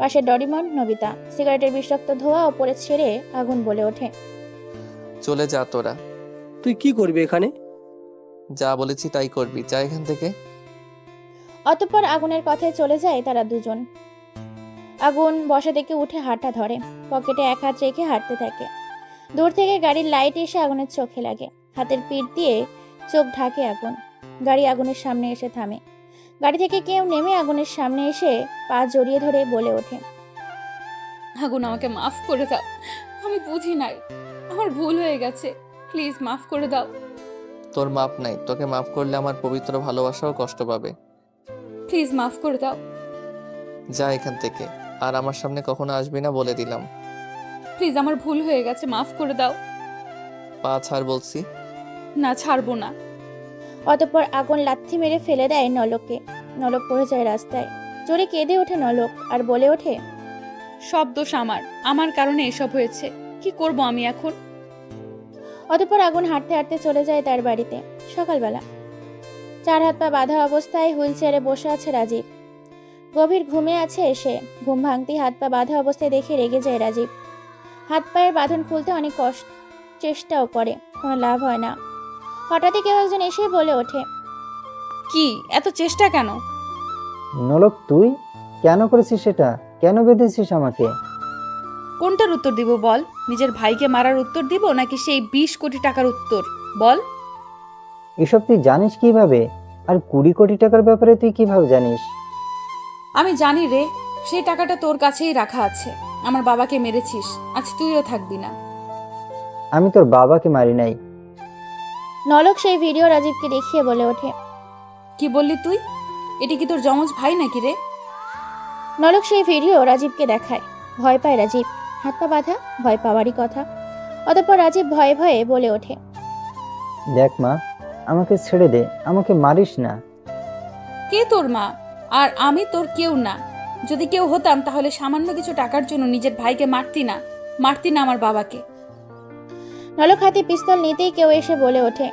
পাশে ডরিমন, নবিতা। সিগারেটের বিষাক্ত ধোঁয়া ওপরে ছেড়ে আগুন বলে ওঠে, চলে যা তোরা। তুই কি করবি এখানে? যা বলেছি তাই করবি, যা এখান থেকে। অতঃপর আগুনের কথায় চলে যায় তারা দুজন। আগুন বসা থেকে উঠে হাঁটা ধরে, পকেটে এক হাত রেখে হাঁটতে থাকে। দূর থেকে গাড়ির লাইট এসে আগুনের চোখে লাগে। হাতের পিঠ দিয়ে চোখ ঢাকে আগুন। গাড়ি আগুনের সামনে এসে থামে। গাড়ি থেকে কেউ নেমে আগুনের সামনে এসে পা জড়িয়ে ধরে বলে ওঠে, আগুন আমাকে মাফ করে দাও, আমি বুঝি নাই, আমার ভুল হয়ে গেছে, প্লিজ মাফ করে দাও। তোর মাপ নাই, তোকে মাফ করলে আমার পবিত্র ভালোবাসাও কষ্ট পাবে। প্লিজ মাফ করে দাও। যা এখান থেকে, আর আমার সামনে কখনো আসবি না বলে দিলাম। প্লিজ আমার ভুল হয়ে গেছে, মাফ করে দাও। পা ছাড় বলছি। না, ছাড়বো না। অতঃপর আগুন লাথি মেরে ফেলে দেয় নলককে। নলক পড়ে যায় রাস্তায়। জোরে কেঁদে ওঠে নলক আর বলে ওঠে, সব দোষ আমার কারণে এসব হয়েছে, কি করব আমি এখন। অতঃপর আগুন হাঁটতে হাঁটতে চলে যায় তার বাড়িতে। সকালবেলা 4 হাত পা বাঁধা অবস্থায় হুইল চেয়ারে বসে আছে রাজীব। গভীর ঘুমে আছে এসে। ঘুম ভাঙতেই হাত পা বাঁধা অবস্থায় দেখে রেগে যায় রাজীব। হাত পায়ের বাঁধন খুলতে অনেক চেষ্টাও করে, কোনো লাভ হয় না। হঠাৎই কেউ একজন এসে বলে ওঠে, কি এত চেষ্টা কেন? নলক তুই কেন করেছিস সেটা? কেন বেঁধেছিস আমাকে? কোনটার উত্তর দিব বল? নিজের ভাইকে মারার উত্তর দিব নাকি সেই 20 কোটি টাকার উত্তর? বল। এসব তুই জানিস কিভাবে? আর 20 কোটি টাকার ব্যাপারে তুই কিভাবে জানিস? আমি জানি রে, সেই টাকাটা তোর কাছেই রাখা আছে। আমার বাবাকে মেরেছিস, আজ তুইও থাকবি না। আমি তোর বাবাকে মারি নাই। নলক সেই ভিডিও রাজীবকে দেখিয়ে বলে ওঠে, কি বললি তুই? এটি কি তোর যমজ ভাই নাকি রে? নলক সেই ভিডিও রাজীবকে দেখায়। ভয় পায় রাজীব। হাত পা বাঁধা, ভয় পাওয়ারই কথা। অতঃপর রাজীব ভয়ে ভয়ে বলে ওঠে, দেখ মা, আমাকে ছেড়ে দে, আমাকে মারিস না। কে তোর মা? আর আমি তোর কেউ না। যদি কেউ হতাম তাহলে সামান্য কিছু টাকার জন্য নিজের ভাইকে মারতি না আমার বাবাকে। নলক হাতে পিস্তল নিতেই কেউ এসে বলে ওঠে,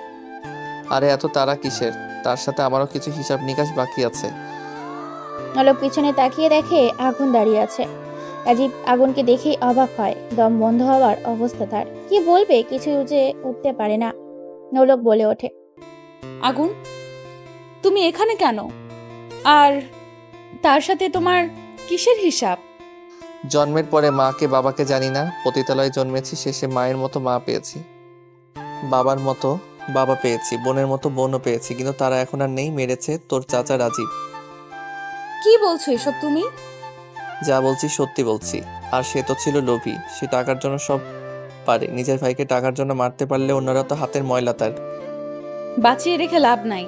আরে এত তারা কিসের? তার সাথে আমারও কিছু হিসাব নিকাশ বাকি আছে। নলক পিছনে তাকিয়ে দেখে আগুন দাঁড়িয়ে আছে। রাজীব আগুনকে দেখেই অবাক হয়। দম বন্ধ হওয়ার অবস্থা তার। কি বলবে কিছু যে উঠতে পারে না। নলক বলে ওঠে, আগুন, তুমি এখানে কেন? আর তার সাথে তোমার কিসের হিসাব? জন্মের পরে মাকে বাবাকে জানি না, পতিতালয়ে জন্মেছি, শেষে মায়ের মতো মা পেয়েছি, বাবার মতো বাবা পেয়েছি, বোনের মতো বোনও পেয়েছি, কিন্তু তারা এখন আর নেই, মেরেছে তোর চাচা রাজীব। কি বলছো এসব তুমি? যা বলছি সত্যি বলছি। আর সে তো ছিল লোভী, সে টাকার জন্য সব পারে। নিজের ভাইকে টাকার জন্য মারতে পারলে অন্যরা তো হাতের ময়লা তার। বাঁচিয়ে রেখে লাভ নাই।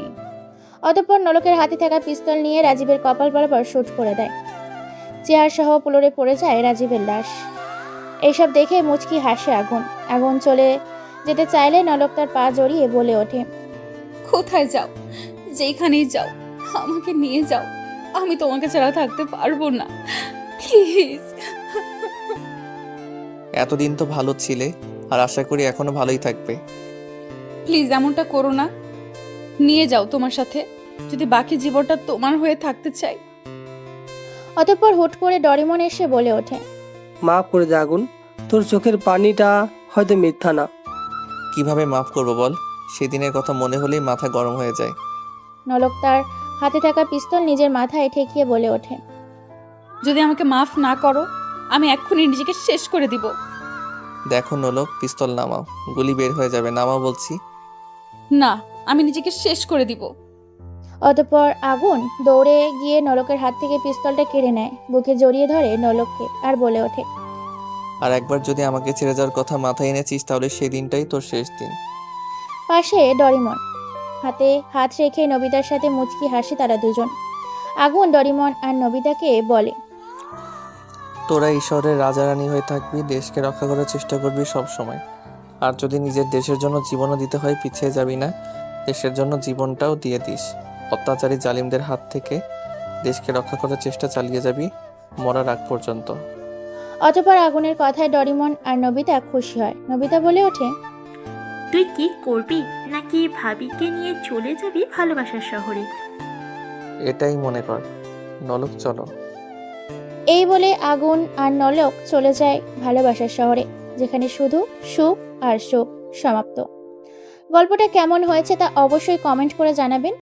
অতঃপর নলকের হাতে থাকা পিস্তল নিয়ে রাজীবের কপাল বরাবর শুট করে দেয়। চেয়ার সহ ফ্লোরে পড়ে যায় রাজীবের লাশ। এইসব দেখে মুচকি হাসে আগুন। আগুন চলে যেতে চাইলে নলক তার পা জড়িয়ে বলে ওঠে, কোথায় যাও, যেখানেই যাও, আমাকে নিয়ে যাও, আমি তোমাকে ছাড়া থাকতে পারবো না, প্লিজ। এতদিন তো ভালো ছিলে, আর আশা করি এখনো ভালোই থাকবে। প্লিজ এমনটা করো না, নিয়ে যাও তোমার সাথে, যদি বাকি জীবনটা তোমার হয়ে থাকতে চাই। অতঃপর হুট করে ডরিমন এসে বলে ওঠে, মাফ করে দে আগুন, তোর চোখের পানিটা হয়তো মিথ্যা না। কিভাবে মাফ করব বল? সেদিনের কথা মনে হলেই মাথা গরম হয়ে যায়। নলক তার হাতে থাকা পিস্তল নিজের মাথায় ঠেকিয়ে বলে ওঠে, যদি আমাকে মাফ না করো, আমি এক্ষুনি নিজেকে শেষ করে দিব। দেখো নলক, পিস্তল নামাও, গুলি বের হয়ে যাবে, নামাও বলছি। না, আমি নিজেকে শেষ করে দিব। অতঃপর আগুন দৌড়ে গিয়ে নলকের হাত থেকে পিস্তলটা কেড়ে নেয়, বুকে জড়িয়ে ধরে নলককে আর বলে ওঠে, আর একবার যদি আমাকে ছেড়ে যাওয়ার কথা মাথায় এনেছিস, তাহলে সেই দিনটাই তোর শেষ দিন। পাশে ডরিমন হাতে হাত রেখে নবিতার সাথে মুচকি হাসে তারা দুজন। আগুন ডরিমন আর নবিতাকে বলে, তোরা ঈশ্বরের রাজা রানী হয়ে থাকবি, দেশকে রক্ষা করার চেষ্টা করবি সব সময়। আর যদি নিজের দেশের জন্য জীবনও দিতে হয়, পিছিয়ে যাবি না, দেশের জন্য জীবনটাও দিয়ে দিস। অত্যাচারী জালিমদের হাত থেকে দেশকে রক্ষা করার চেষ্টা চালিয়ে যাবি মরার আগ পর্যন্ত। অতঃপর আগুনের কথায় ডরিমন আর নবিতা খুশি হয়। নবিতা বলে ওঠে, তুই কি করবি, নাকি ভাবিকে নিয়ে চলে যাবি ভালোবাসার শহরে? এটাই মনে কর। নলক চলো। এই বলে আগুন আর নলক চলে যায় ভালোবাসার শহরে, যেখানে শুধু সুখ আর সুখ। সমাপ্ত। গল্পটা কেমন হয়েছে তা অবশ্যই কমেন্ট করে জানাবেন।